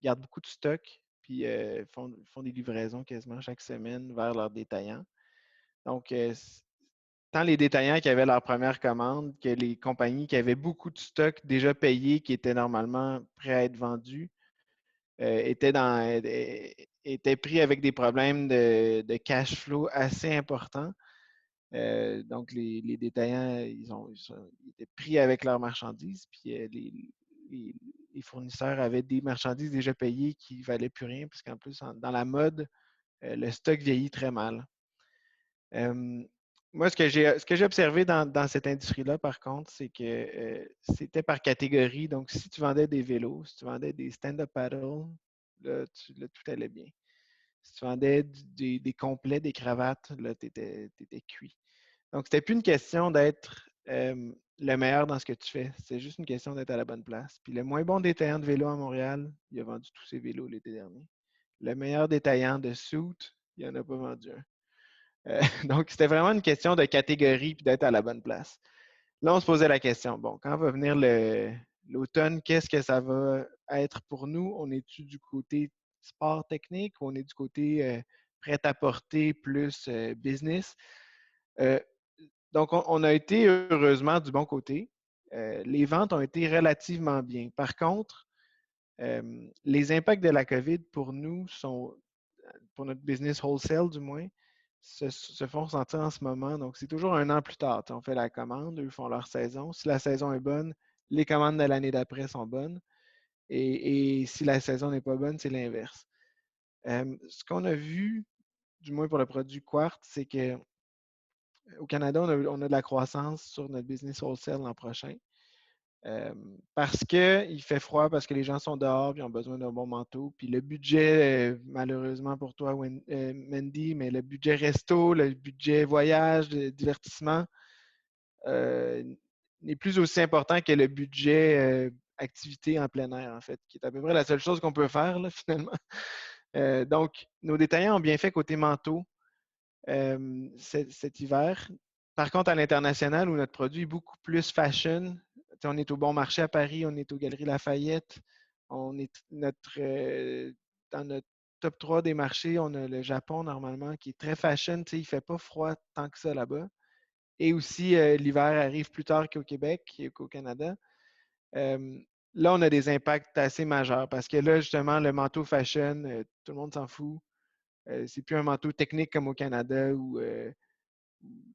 gardent beaucoup de stock puis font des livraisons quasiment chaque semaine vers leurs détaillants. Donc, tant les détaillants qui avaient leur première commande que les compagnies qui avaient beaucoup de stock déjà payés, qui étaient normalement prêts à être vendus, étaient pris avec des problèmes de cash flow assez importants. Donc, les détaillants, ils étaient pris avec leurs marchandises, puis les fournisseurs avaient des marchandises déjà payées qui ne valaient plus rien, puisqu'en plus, dans la mode, le stock vieillit très mal. Moi, ce que j'ai observé dans cette industrie-là, par contre, c'est que c'était par catégorie. Donc, si tu vendais des vélos, si tu vendais des stand-up paddles, là, tout allait bien. Si tu vendais des complets, des cravates, là, tu étais cuit. Donc, c'était plus une question d'être le meilleur dans ce que tu fais. C'est juste une question d'être à la bonne place. Puis le moins bon détaillant de vélo à Montréal, il a vendu tous ses vélos l'été dernier. Le meilleur détaillant de suit, il n'en a pas vendu un. Donc, c'était vraiment une question de catégorie puis d'être à la bonne place. Là, on se posait la question, bon, quand va venir l'automne, qu'est-ce que ça va être pour nous? On est-tu du côté sport technique ou on est du côté prêt-à-porter plus business? Donc, on a été heureusement du bon côté. Les ventes ont été relativement bien. Par contre, les impacts de la COVID pour nous sont, pour notre business wholesale du moins, se font ressentir en ce moment. Donc, c'est toujours un an plus tard. On fait la commande, eux font leur saison. Si la saison est bonne, les commandes de l'année d'après sont bonnes. Et si la saison n'est pas bonne, c'est l'inverse. Ce qu'on a vu, du moins pour le produit Quartz, c'est que au Canada, on a de la croissance sur notre business wholesale l'an prochain. Parce qu'il fait froid, parce que les gens sont dehors, puis ont besoin d'un bon manteau. Puis le budget, malheureusement pour toi, Mandy, mais le budget resto, le budget voyage, divertissement, n'est plus aussi important que le budget activité en plein air, en fait, qui est à peu près la seule chose qu'on peut faire, là, finalement. Donc, nos détaillants ont bien fait côté manteau cet hiver. Par contre, à l'international, où notre produit est beaucoup plus fashion, on est au Bon Marché à Paris, on est aux Galeries Lafayette, on est dans notre top 3 des marchés, on a le Japon normalement qui est très fashion, il ne fait pas froid tant que ça là-bas. Et aussi, l'hiver arrive plus tard qu'au Québec et qu'au Canada. Là, on a des impacts assez majeurs parce que là, justement, le manteau fashion, tout le monde s'en fout. C'est plus un manteau technique comme au Canada où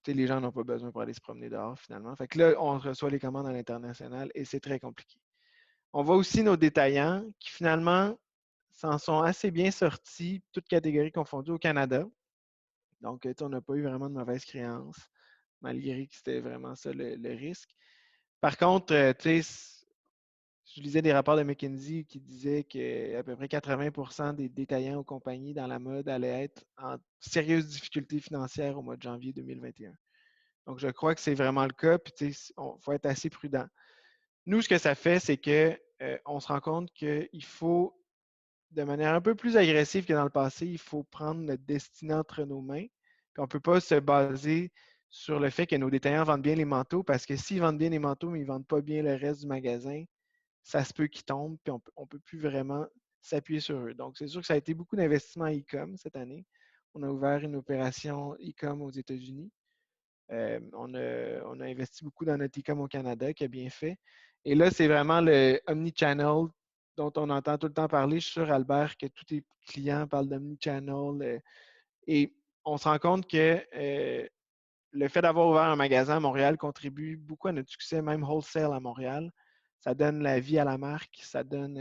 les gens n'ont pas besoin pour aller se promener dehors finalement. Fait que là, on reçoit les commandes à l'international et c'est très compliqué. On voit aussi nos détaillants qui finalement s'en sont assez bien sortis, toutes catégories confondues au Canada. Donc, on n'a pas eu vraiment de mauvaises créances, malgré que c'était vraiment ça le risque. Par contre, je lisais des rapports de McKinsey qui disaient qu'à peu près 80% des détaillants aux compagnies dans la mode allaient être en sérieuse difficulté financière au mois de janvier 2021. Donc, je crois que c'est vraiment le cas, puis il faut être assez prudent. Nous, ce que ça fait, c'est qu'on se rend compte qu'il faut, de manière un peu plus agressive que dans le passé, il faut prendre notre destinée entre nos mains. Puis on ne peut pas se baser sur le fait que nos détaillants vendent bien les manteaux, parce que s'ils vendent bien les manteaux, mais ils ne vendent pas bien le reste du magasin, ça se peut qu'ils tombent, puis on ne peut plus vraiment s'appuyer sur eux. Donc, c'est sûr que ça a été beaucoup d'investissements e-com cette année. On a ouvert une opération e-com aux États-Unis. On a investi beaucoup dans notre e-com au Canada, qui a bien fait. Et là, c'est vraiment le omnichannel dont on entend tout le temps parler. Je suis sûr, Albert, que tous tes clients parlent d'omnichannel. Et on se rend compte que le fait d'avoir ouvert un magasin à Montréal contribue beaucoup à notre succès, même wholesale à Montréal. Ça donne la vie à la marque, ça donne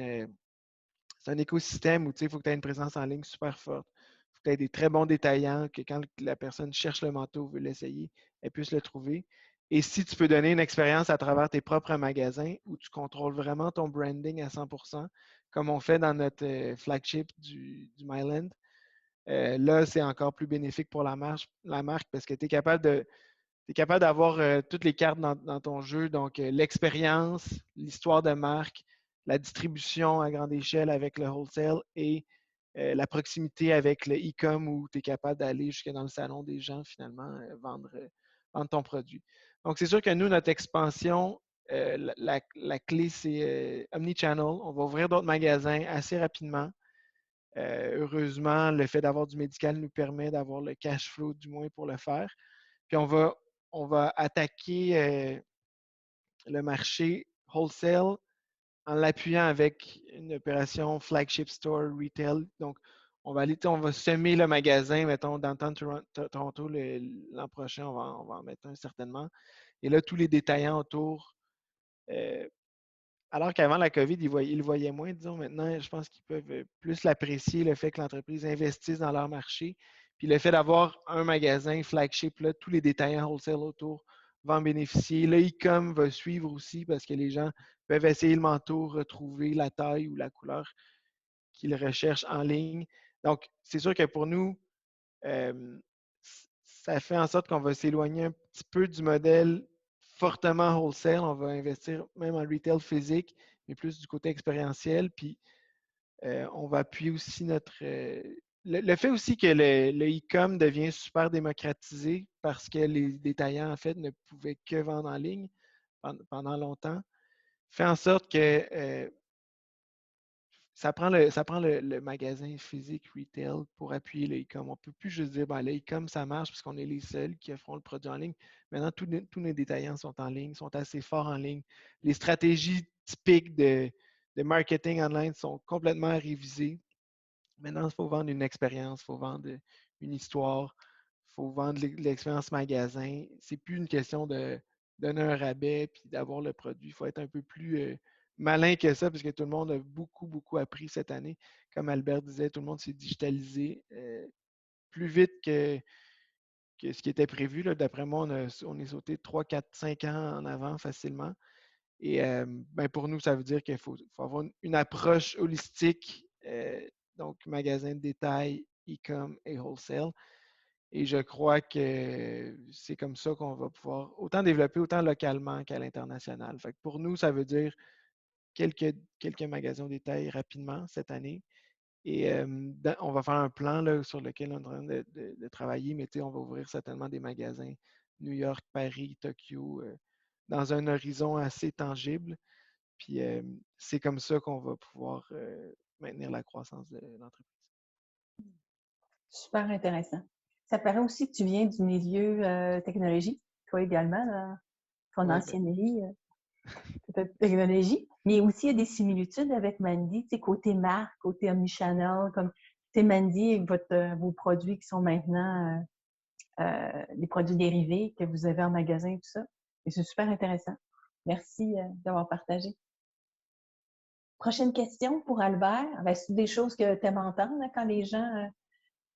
c'est un écosystème où il faut que tu aies une présence en ligne super forte. Il faut que tu aies des très bons détaillants, que quand la personne cherche le manteau, veut l'essayer, elle puisse le trouver. Et si tu peux donner une expérience à travers tes propres magasins où tu contrôles vraiment ton branding à 100%, comme on fait dans notre flagship du Myland, là, c'est encore plus bénéfique pour la marque parce que tu es capable d'avoir toutes les cartes dans ton jeu. Donc, l'expérience, l'histoire de marque, la distribution à grande échelle avec le wholesale et la proximité avec le e-com où tu es capable d'aller jusque dans le salon des gens, finalement, vendre ton produit. Donc, c'est sûr que nous, notre expansion, la clé, c'est omnichannel. On va ouvrir d'autres magasins assez rapidement. Heureusement, le fait d'avoir du médical nous permet d'avoir le cash flow du moins pour le faire. Puis on va attaquer le marché wholesale en l'appuyant avec une opération flagship store retail. Donc, on va semer le magasin, mettons, dans Toronto l'an prochain, on va en mettre un certainement. Et là, tous les détaillants autour, alors qu'avant la COVID, ils le voyaient moins, disons. Maintenant, je pense qu'ils peuvent plus l'apprécier, le fait que l'entreprise investisse dans leur marché. Puis le fait d'avoir un magasin flagship, là, tous les détaillants wholesale autour vont en bénéficier. Le e-com va suivre aussi parce que les gens peuvent essayer le manteau, retrouver la taille ou la couleur qu'ils recherchent en ligne. Donc, c'est sûr que pour nous, ça fait en sorte qu'on va s'éloigner un petit peu du modèle fortement wholesale, on va investir même en retail physique, mais plus du côté expérientiel. Puis on va appuyer aussi le fait aussi que le e-com devient super démocratisé parce que les détaillants, en fait, ne pouvaient que vendre en ligne pendant longtemps, fait en sorte que ça prend le magasin physique retail pour appuyer le e-com. On ne peut plus juste dire, ben, le e-com, ça marche parce qu'on est les seuls qui feront le produit en ligne. Maintenant, tous nos détaillants sont en ligne, sont assez forts en ligne. Les stratégies typiques de marketing online sont complètement révisées. Maintenant, il faut vendre une expérience, il faut vendre une histoire, il faut vendre l'expérience magasin. C'est plus une question de donner un rabais puis d'avoir le produit. Il faut être un peu plus malin que ça, parce que tout le monde a beaucoup, beaucoup appris cette année. Comme Albert disait, tout le monde s'est digitalisé plus vite que ce qui était prévu. D'après moi, on est sauté 3, 4, 5 ans en avant facilement. Et ben pour nous, ça veut dire qu'il faut avoir une approche holistique, donc magasin de détail, e-com et wholesale. Et je crois que c'est comme ça qu'on va pouvoir autant développer autant localement qu'à l'international. Fait que pour nous, ça veut dire quelques magasins de détail rapidement cette année. Et on va faire un plan là, sur lequel on est en train de travailler, mais on va ouvrir certainement des magasins New York, Paris, Tokyo, dans un horizon assez tangible. Puis c'est comme ça qu'on va pouvoir maintenir la croissance de l'entreprise. Super intéressant. Ça paraît aussi que tu viens du milieu technologie, toi également, là, ton Ouais, ancienne vie, peut-être technologie, mais aussi il y a des similitudes avec Mandy, tu sais, côté marque, côté omnichannel, comme tu sais, Mandy avec vos produits qui sont maintenant les produits dérivés que vous avez en magasin, tout ça. Et c'est super intéressant. Merci d'avoir partagé. Prochaine question pour Albert. Ben, c'est des choses que tu aimes entendre hein, quand les gens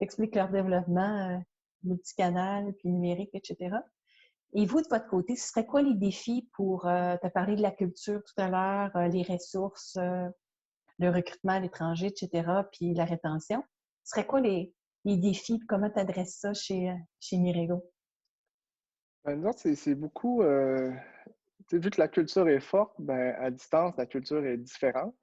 expliquent leur développement multicanal, puis numérique, etc. Et vous, de votre côté, ce serait quoi les défis pour, tu as parlé de la culture tout à l'heure, les ressources, le recrutement à l'étranger, etc., puis la rétention. Ce serait quoi les défis, comment tu adresses ça chez Mirego? Nous autres, c'est beaucoup, vu que la culture est forte, ben, à distance, la culture est différente.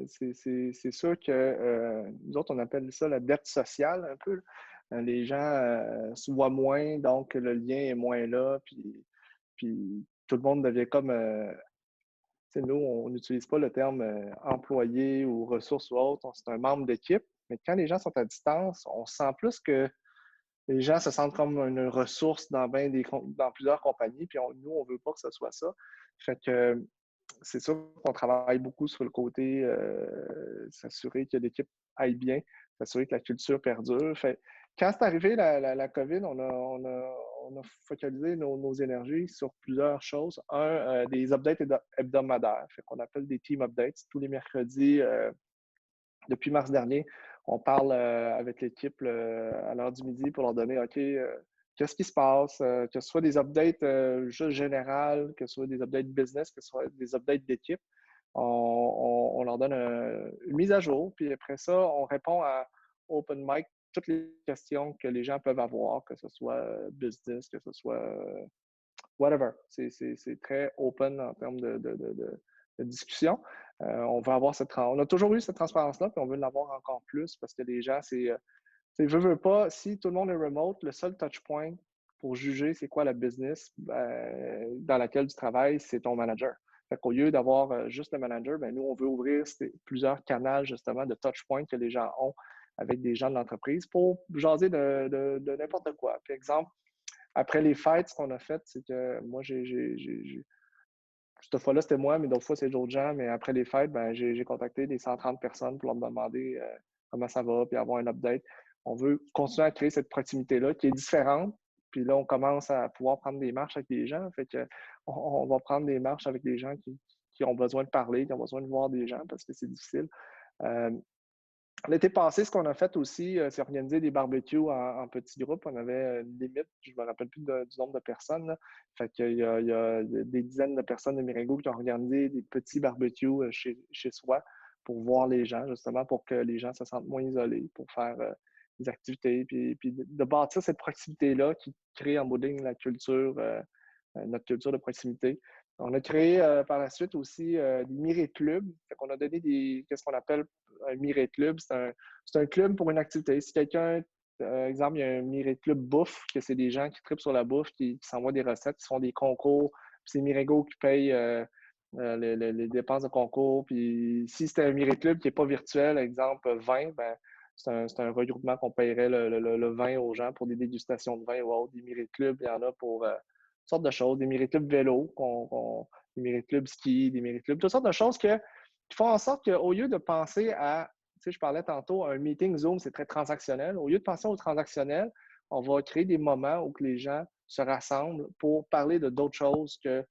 C'est sûr que nous autres, on appelle ça la dette sociale un peu. Les gens se voient moins, donc le lien est moins là, puis tout le monde devient comme, nous, on n'utilise pas le terme employé ou ressources ou autre, c'est un membre d'équipe, mais quand les gens sont à distance, on sent plus que les gens se sentent comme une ressource dans plusieurs compagnies, puis nous, on ne veut pas que ce soit ça. Fait que c'est sûr qu'on travaille beaucoup sur le côté s'assurer que l'équipe aille bien, s'assurer que la culture perdure. Fait, quand c'est arrivé la COVID, on a focalisé nos énergies sur plusieurs choses. Des updates hebdomadaires, fait qu'on appelle des team updates. Tous les mercredis, depuis mars dernier, on parle avec l'équipe à l'heure du midi pour leur donner, OK, qu'est-ce qui se passe, que ce soit des updates juste générales, que ce soit des updates business, que ce soit des updates d'équipe. On leur donne une mise à jour, puis après ça, on répond à Open Mic toutes les questions que les gens peuvent avoir, que ce soit business, que ce soit whatever. C'est très open en termes de discussion. On va avoir on a toujours eu cette transparence-là, puis on veut l'avoir encore plus parce que les gens, veux pas, si tout le monde est remote, le seul touch point pour juger c'est quoi la business dans laquelle tu travailles, c'est ton manager. Fait qu'au lieu d'avoir juste le manager, ben, nous, on veut ouvrir plusieurs canaux justement de touch point que les gens ont avec des gens de l'entreprise pour jaser de n'importe quoi. Par exemple, après les fêtes, ce qu'on a fait, c'est que moi, cette fois-là, c'était moi, mais d'autres fois, c'est d'autres gens. Mais après les fêtes, ben, j'ai contacté des 130 personnes pour leur demander comment ça va, puis avoir un update. On veut continuer à créer cette proximité-là qui est différente. Puis là, on commence à pouvoir prendre des marches avec des gens. Fait que on va prendre des marches avec des gens qui ont besoin de parler, qui ont besoin de voir des gens parce que c'est difficile. L'été passé, ce qu'on a fait aussi, c'est organiser des barbecues en petits groupes. On avait une limite, je ne me rappelle plus du nombre de personnes. Là. Fait qu'il y a des dizaines de personnes de Mirego qui ont organisé des petits barbecues chez soi pour voir les gens, justement, pour que les gens se sentent moins isolés, pour faire des activités, puis de bâtir cette proximité-là qui crée en bout de ligne la culture notre culture de proximité. On a créé par la suite aussi des Miré Clubs. On a donné qu'est-ce qu'on appelle un Miré Club. C'est un club pour une activité. Si quelqu'un, exemple, il y a un Miré Club bouffe, que c'est des gens qui trippent sur la bouffe, qui s'envoient des recettes, qui font des concours, puis c'est Mirégo qui paye les dépenses de concours. Puis si c'était un Miré Club qui n'est pas virtuel, exemple vin, ben, c'est un regroupement qu'on paierait le vin aux gens pour des dégustations de vin ou autre. Des Miré Club, il y en a pour toutes sortes de choses, des Miré Club vélo, des Miré Club ski, des Miré Club, toutes sortes de choses qui font en sorte qu'au lieu de penser à, tu sais, je parlais tantôt, un meeting Zoom, c'est très transactionnel. Au lieu de penser au transactionnel, on va créer des moments où que les gens se rassemblent pour parler de d'autres choses que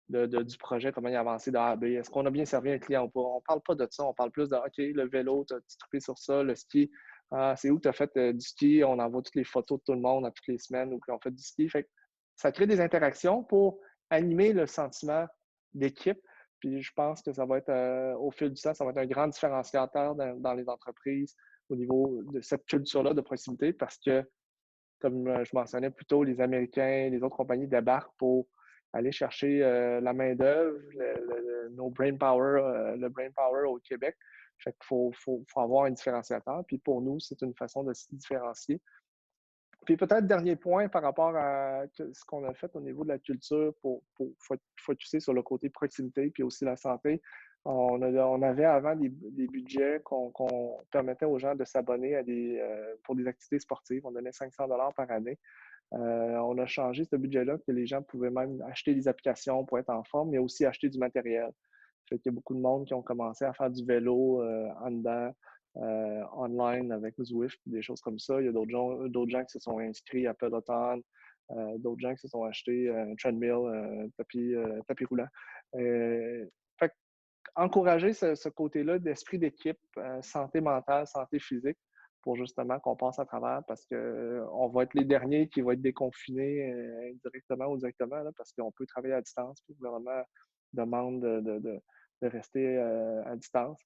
du projet, comment il a avancé de A à B. Est-ce qu'on a bien servi un client ou pas? On ne parle pas de ça, on parle plus de OK, le vélo, tu as trippé sur ça, le ski. C'est où tu as fait du ski? On envoie toutes les photos de tout le monde à toutes les semaines où on fait du ski. Fait que ça crée des interactions pour animer le sentiment d'équipe. Puis je pense que ça va être, au fil du temps, ça va être un grand différenciateur dans les entreprises au niveau de cette culture-là de proximité parce que, comme je mentionnais plus tôt, les Américains, les autres compagnies débarquent pour aller chercher la main-d'œuvre, nos brain power, le brain power au Québec. Fait qu'il faut avoir un différenciateur. Puis pour nous, c'est une façon de se différencier. Puis peut-être dernier point par rapport à ce qu'on a fait au niveau de la culture pour focusser sur le côté proximité puis aussi la santé. On avait avant des budgets qu'on permettait aux gens de s'abonner pour des activités sportives. On donnait 500 $ par année. On a changé ce budget-là que les gens pouvaient même acheter des applications pour être en forme, mais aussi acheter du matériel. Fait qu'il y a beaucoup de monde qui ont commencé à faire du vélo en dedans, online avec Zwift, des choses comme ça. Il y a d'autres gens qui se sont inscrits à Peloton, d'autres gens qui se sont achetés un treadmill, tapis roulant. Fait encourager ce côté-là d'esprit d'équipe, santé mentale, santé physique, pour justement qu'on passe à travers parce qu'on va être les derniers qui vont être déconfinés indirectement ou directement là, parce qu'on peut travailler à distance. Puis le gouvernement demande de rester à distance.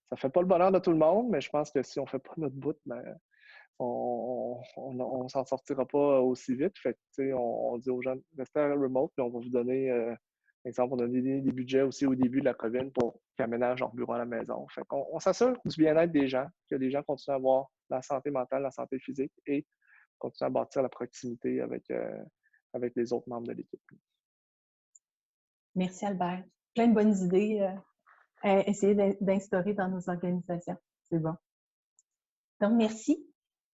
Ça ne fait pas le bonheur de tout le monde, mais je pense que si on ne fait pas notre bout, ben, on ne s'en sortira pas aussi vite. Fait que, on dit aux gens, restez à remote, puis on va vous donner, exemple, on a donné des budgets aussi au début de la COVID pour qu'ils aménagent leur bureau à la maison. Fait qu'on s'assure du bien-être des gens, que les gens continuent à avoir la santé mentale, la santé physique et continuent à bâtir la proximité avec les autres membres de l'équipe. Merci Albert. Plein de bonnes idées à essayer d'instaurer dans nos organisations. C'est bon. Donc, merci.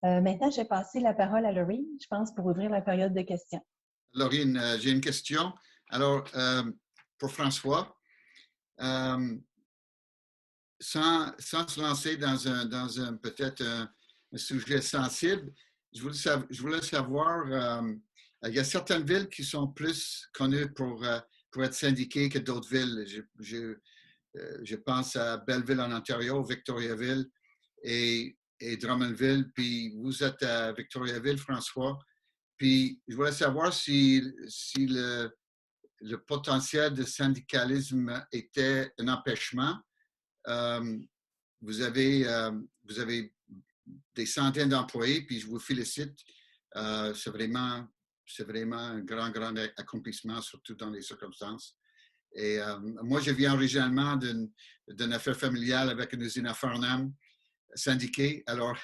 Maintenant, je vais passer la parole à Laurine, je pense, pour ouvrir la période de questions. Laurine, j'ai une question. Alors, pour François, sans se lancer dans un peut-être un sujet sensible, je voulais savoir, il y a certaines villes qui sont plus connues pour être syndiquées que d'autres villes. Je pense à Belleville en Ontario, Victoriaville et Drummondville. Puis vous êtes à Victoriaville, François. Puis je voulais savoir si le potentiel de syndicalisme était un empêchement. Vous avez des centaines d'employés, puis je vous félicite. C'est vraiment un grand accomplissement, surtout dans les circonstances. Et moi, je viens originalement d'une affaire familiale avec une usine à Farnham syndiquée. Alors,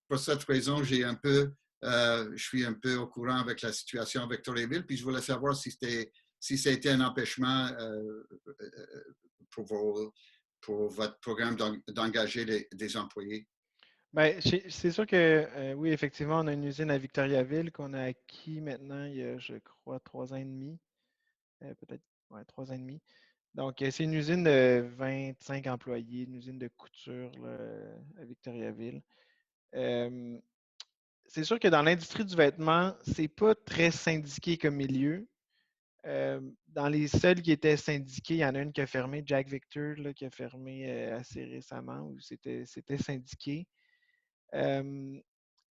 pour cette raison, je suis un peu au courant avec la situation à Victoriaville, puis je voulais savoir si ça a été un empêchement pour votre programme d'engager des employés. Bien, c'est sûr que oui, effectivement, on a une usine à Victoriaville qu'on a acquis maintenant il y a, je crois, 3 ans et demi. Peut-être, ouais, 3 ans et demi. Donc, c'est une usine de 25 employés, une usine de couture là, à Victoriaville. C'est sûr que dans l'industrie du vêtement, c'est pas très syndiqué comme milieu. Dans les seuls qui étaient syndiqués, il y en a une qui a fermé, Jack Victor, là, qui a fermé assez récemment, où c'était syndiqué.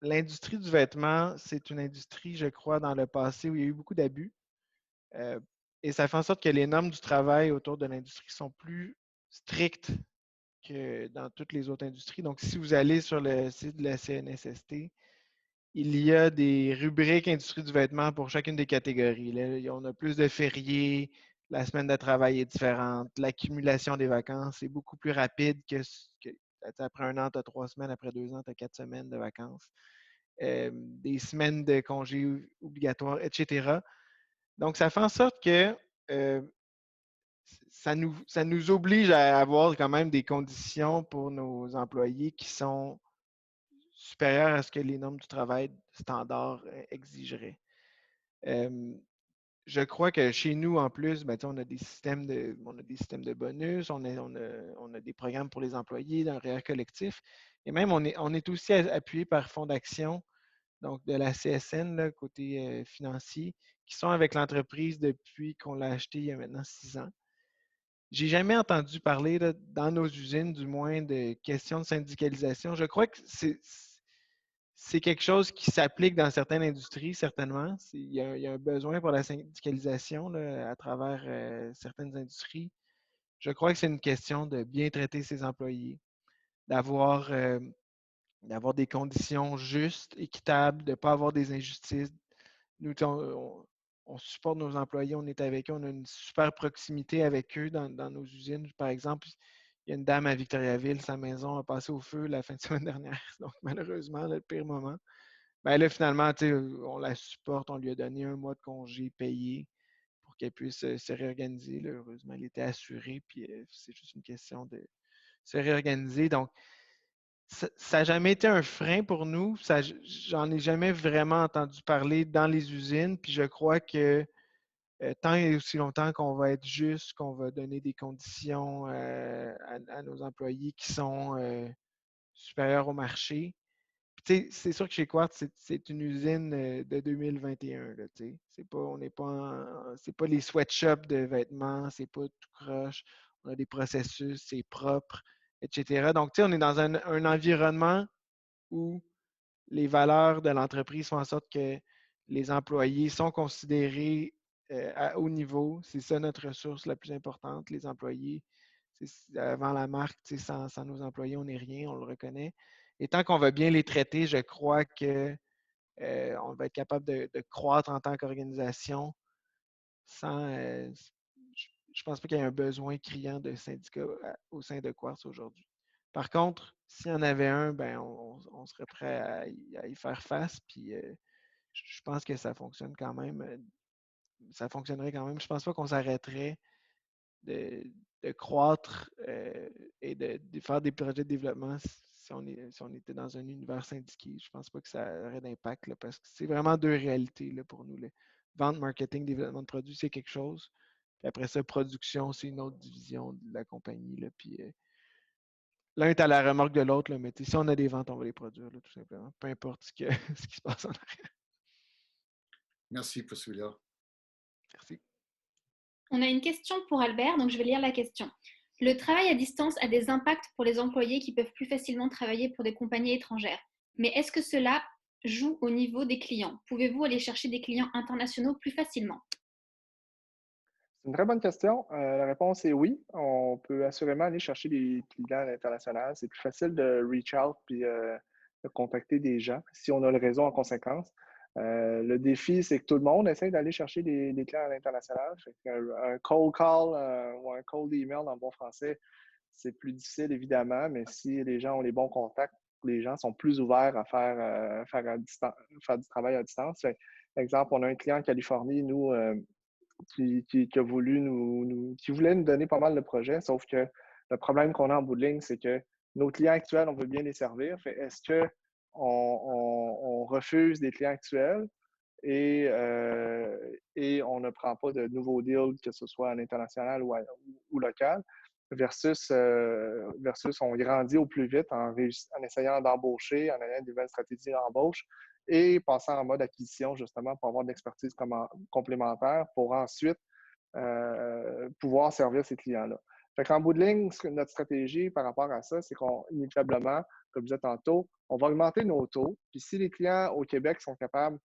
L'industrie du vêtement, c'est une industrie, je crois, dans le passé où il y a eu beaucoup d'abus. Et ça fait en sorte que les normes du travail autour de l'industrie sont plus strictes que dans toutes les autres industries. Donc, si vous allez sur le site de la CNSST, il y a des rubriques industrie du vêtement pour chacune des catégories. Là, on a plus de fériés, la semaine de travail est différente, l'accumulation des vacances est beaucoup plus rapide que après un an, tu as 3 semaines, après 2 ans, tu as 4 semaines de vacances. Des semaines de congés obligatoires, etc. Donc, ça fait en sorte que ça nous oblige à avoir quand même des conditions pour nos employés qui sont supérieures à ce que les normes du travail standard exigeraient. Je crois que chez nous, en plus, ben, on a des systèmes de bonus, on a des programmes pour les employés dans le REER collectif. Et même, on est aussi appuyé par Fonds d'action, donc de la CSN, là, côté financier, qui sont avec l'entreprise depuis qu'on l'a acheté il y a maintenant 6 ans. J'ai jamais entendu parler, là, dans nos usines, du moins, de questions de syndicalisation. Je crois que c'est quelque chose qui s'applique dans certaines industries, certainement. Il y a un besoin pour la syndicalisation là, à travers certaines industries. Je crois que c'est une question de bien traiter ses employés, d'avoir des conditions justes, équitables, de ne pas avoir des injustices. Nous, on supporte nos employés, on est avec eux, on a une super proximité avec eux dans nos usines. Par exemple, il y a une dame à Victoriaville, sa maison a passé au feu la fin de semaine dernière. Donc, malheureusement, le pire moment. Ben là, finalement, on la supporte, on lui a donné 1 mois de congé payé pour qu'elle puisse se réorganiser. Là. Heureusement, elle était assurée, puis c'est juste une question de se réorganiser. Donc, ça n'a jamais été un frein pour nous. J'en ai jamais vraiment entendu parler dans les usines. Puis je crois que tant et aussi longtemps qu'on va être juste, qu'on va donner des conditions à nos employés qui sont supérieures au marché. Puis, c'est sûr que chez Quartz, c'est une usine de 2021. Là, c'est pas, on n'est pas c'est pas les sweatshops de vêtements, c'est pas tout croche. On a des processus, c'est propre, etc. Donc, on est dans un environnement où les valeurs de l'entreprise font en sorte que les employés sont considérés à haut niveau. C'est ça notre ressource la plus importante, les employés. Avant la marque, sans nos employés, on n'est rien, on le reconnaît. Et tant qu'on va bien les traiter, je crois qu'on va être capable de croître en tant qu'organisation sans. Je ne pense pas qu'il y ait un besoin criant de syndicats au sein de Quartz aujourd'hui. Par contre, s'il y en avait un, ben, on serait prêt à y faire face. Puis je pense que ça fonctionne quand même. Ça fonctionnerait quand même. Je ne pense pas qu'on s'arrêterait de croître et de faire des projets de développement si on était dans un univers syndiqué. Je ne pense pas que ça aurait d'impact là, parce que c'est vraiment 2 réalités là, pour nous. Là. Vente, marketing, développement de produits, c'est quelque chose. Puis après ça, production, c'est une autre division de la compagnie. Là, puis l'un est à la remorque de l'autre, mais si on a des ventes, on va les produire, là, tout simplement. Peu importe ce qui se passe en arrière. Merci pour celui-là. Merci. On a une question pour Albert, donc je vais lire la question. Le travail à distance a des impacts pour les employés qui peuvent plus facilement travailler pour des compagnies étrangères. Mais est-ce que cela joue au niveau des clients? Pouvez-vous aller chercher des clients internationaux plus facilement? C'est une très bonne question. La réponse est oui. On peut assurément aller chercher des clients à l'international. C'est plus facile de reach out puis de contacter des gens si on a le réseau en conséquence. Le défi, c'est que tout le monde essaie d'aller chercher des clients à l'international. Un cold call ou un cold email en bon français, c'est plus difficile évidemment, mais si les gens ont les bons contacts, les gens sont plus ouverts à faire du travail à distance. Par exemple, on a un client en Californie, nous, qui a voulu qui voulait nous donner pas mal de projets, sauf que le problème qu'on a en bout de ligne, c'est que nos clients actuels, on veut bien les servir. Est-ce qu'on refuse des clients actuels et on ne prend pas de nouveaux deals, que ce soit à l'international ou local, versus on grandit au plus vite en essayant d'embaucher, en ayant des nouvelles stratégies d'embauche et passant en mode acquisition, justement, pour avoir de l'expertise complémentaire pour ensuite pouvoir servir ces clients-là. Fait qu'en bout de ligne, notre stratégie par rapport à ça, c'est inévitablement, comme je disais tantôt, on va augmenter nos taux. Puis si les clients au Québec sont capables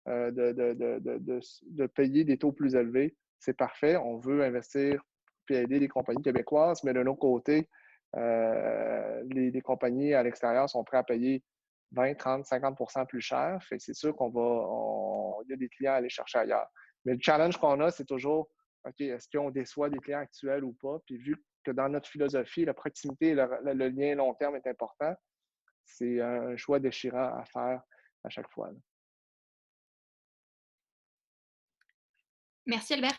de payer des taux plus élevés, c'est parfait. On veut investir puis aider les compagnies québécoises, mais de notre côté, les compagnies à l'extérieur sont prêtes à payer 20, 30, 50 % plus cher. Fait que c'est sûr il y a des clients à aller chercher ailleurs. Mais le challenge qu'on a, c'est toujours, OK, est-ce qu'on déçoit des clients actuels ou pas? Puis vu que dans notre philosophie, la proximité et le lien long terme est important, c'est un choix déchirant à faire à chaque fois. Là. Merci Albert.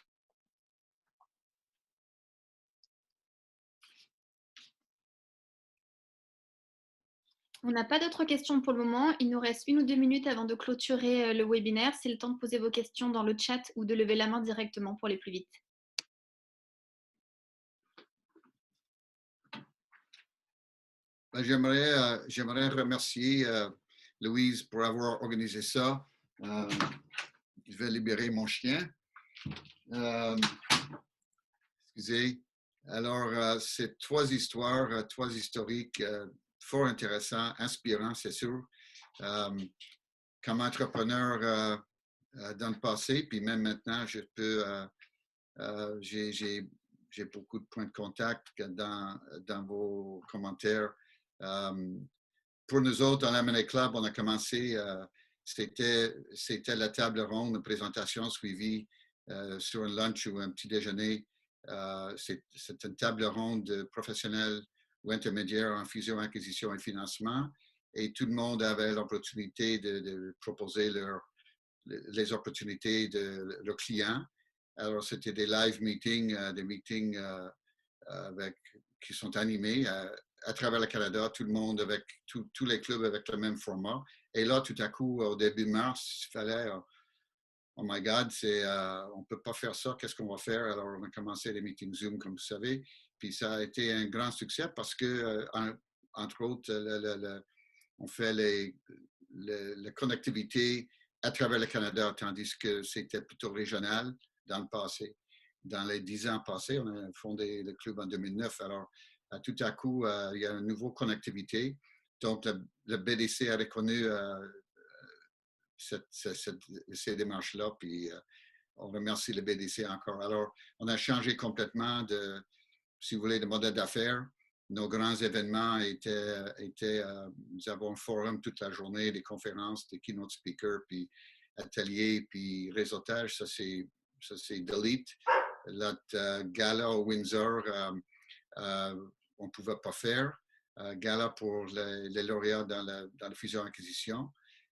On n'a pas d'autres questions pour le moment. Il nous reste 1 ou 2 minutes avant de clôturer le webinaire. C'est le temps de poser vos questions dans le chat ou de lever la main directement pour aller plus vite. J'aimerais remercier Louise pour avoir organisé ça. Je vais libérer mon chien. Excusez. Alors, c'est 3 histoires, 3 historiques fort intéressants, inspirants, c'est sûr. Comme entrepreneur dans le passé, puis même maintenant, j'ai beaucoup de points de contact dans vos commentaires. Pour nous autres, dans l'M&A Club, on a commencé, c'était la table ronde, une présentation suivie sur un lunch ou un petit déjeuner. C'est une table ronde de professionnels ou intermédiaires en fusion, acquisition et financement. Et tout le monde avait l'opportunité de proposer les opportunités de leurs clients. Alors, c'était des live meetings, des meetings qui sont animés à travers le Canada, tout le monde avec tous les clubs avec le même format. Et là, tout à coup, au début mars, il fallait, oh my God, on ne peut pas faire ça, qu'est-ce qu'on va faire? Alors, on a commencé les meetings Zoom, comme vous savez. Puis ça a été un grand succès parce que, entre autres, on fait la connectivité à travers le Canada, tandis que c'était plutôt régional dans le passé. Dans les 10 ans passés, on a fondé le club en 2009. Alors, tout à coup, il y a une nouvelle connectivité. Donc, le BDC a reconnu ces démarches-là, puis on remercie le BDC encore. Alors, on a changé complètement si vous voulez, de modèle d'affaires. Nos grands événements étaient nous avons un forum toute la journée, des conférences, des keynote speakers, puis ateliers, puis réseautage. Ça, c'est Delete. Notre gala au Windsor, on ne pouvait pas faire. Gala pour les lauréats dans la fusion-acquisition.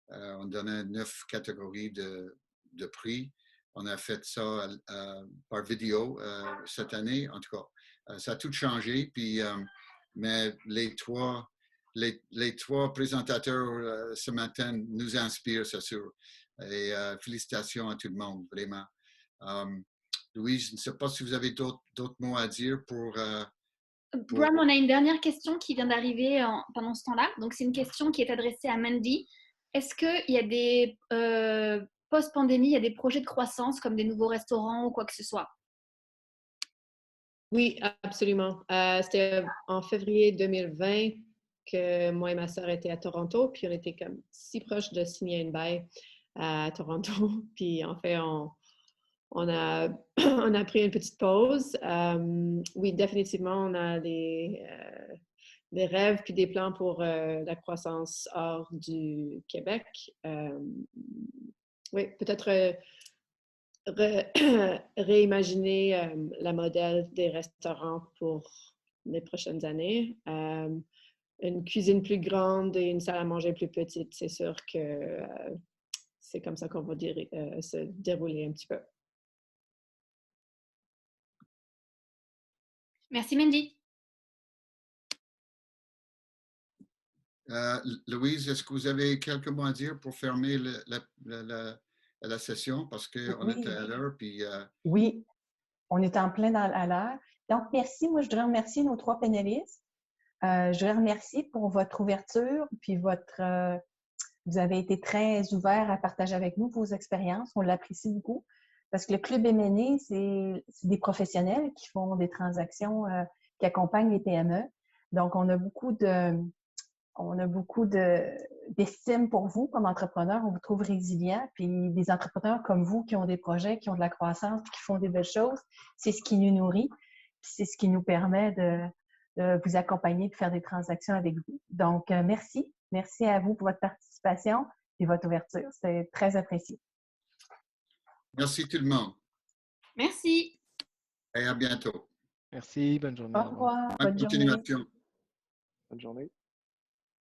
On donnait 9 catégories de prix. On a fait ça par vidéo cette année. En tout cas, ça a tout changé. Puis, mais les trois présentateurs ce matin nous inspirent, c'est sûr. Et félicitations à tout le monde, vraiment. Louise, je ne sais pas si vous avez d'autres mots à dire pour... Bram, on a une dernière question qui vient d'arriver pendant ce temps-là. Donc, c'est une question qui est adressée à Mandy. Est-ce qu'il y a des post-pandémie, il y a des projets de croissance comme des nouveaux restaurants ou quoi que ce soit? Oui, absolument. C'était en février 2020 que moi et ma sœur étaient à Toronto, puis on était comme si proches de signer une bail à Toronto. Puis en fait, on a pris une petite pause. Oui, définitivement, on a des rêves puis des plans pour la croissance hors du Québec. Oui, peut-être réimaginer le modèle des restaurants pour les prochaines années. Une cuisine plus grande et une salle à manger plus petite, c'est sûr que c'est comme ça qu'on va se dérouler un petit peu. Merci Mandy. Louise, est-ce que vous avez quelques mots à dire pour fermer la session? Parce qu'on Oui. était à l'heure. Puis, Oui, on est en plein à l'heure. Donc, merci. Moi, je voudrais remercier nos 3 panélistes. Je voudrais remercier pour votre ouverture, puis vous avez été très ouverts à partager avec nous vos expériences. On l'apprécie beaucoup. Parce que le Club M&A, c'est des professionnels qui font des transactions qui accompagnent les PME. Donc, on a beaucoup d'estime pour vous comme entrepreneurs. On vous trouve résilient. Puis des entrepreneurs comme vous qui ont des projets, qui ont de la croissance, qui font des belles choses, c'est ce qui nous nourrit. Puis c'est ce qui nous permet de vous accompagner et de faire des transactions avec vous. Donc, merci. Merci à vous pour votre participation et votre ouverture. C'est très apprécié. Merci tout le monde Merci. et à bientôt. Merci, bonne journée. Au revoir. Bonne Bonne journée. continuation. Bonne journée.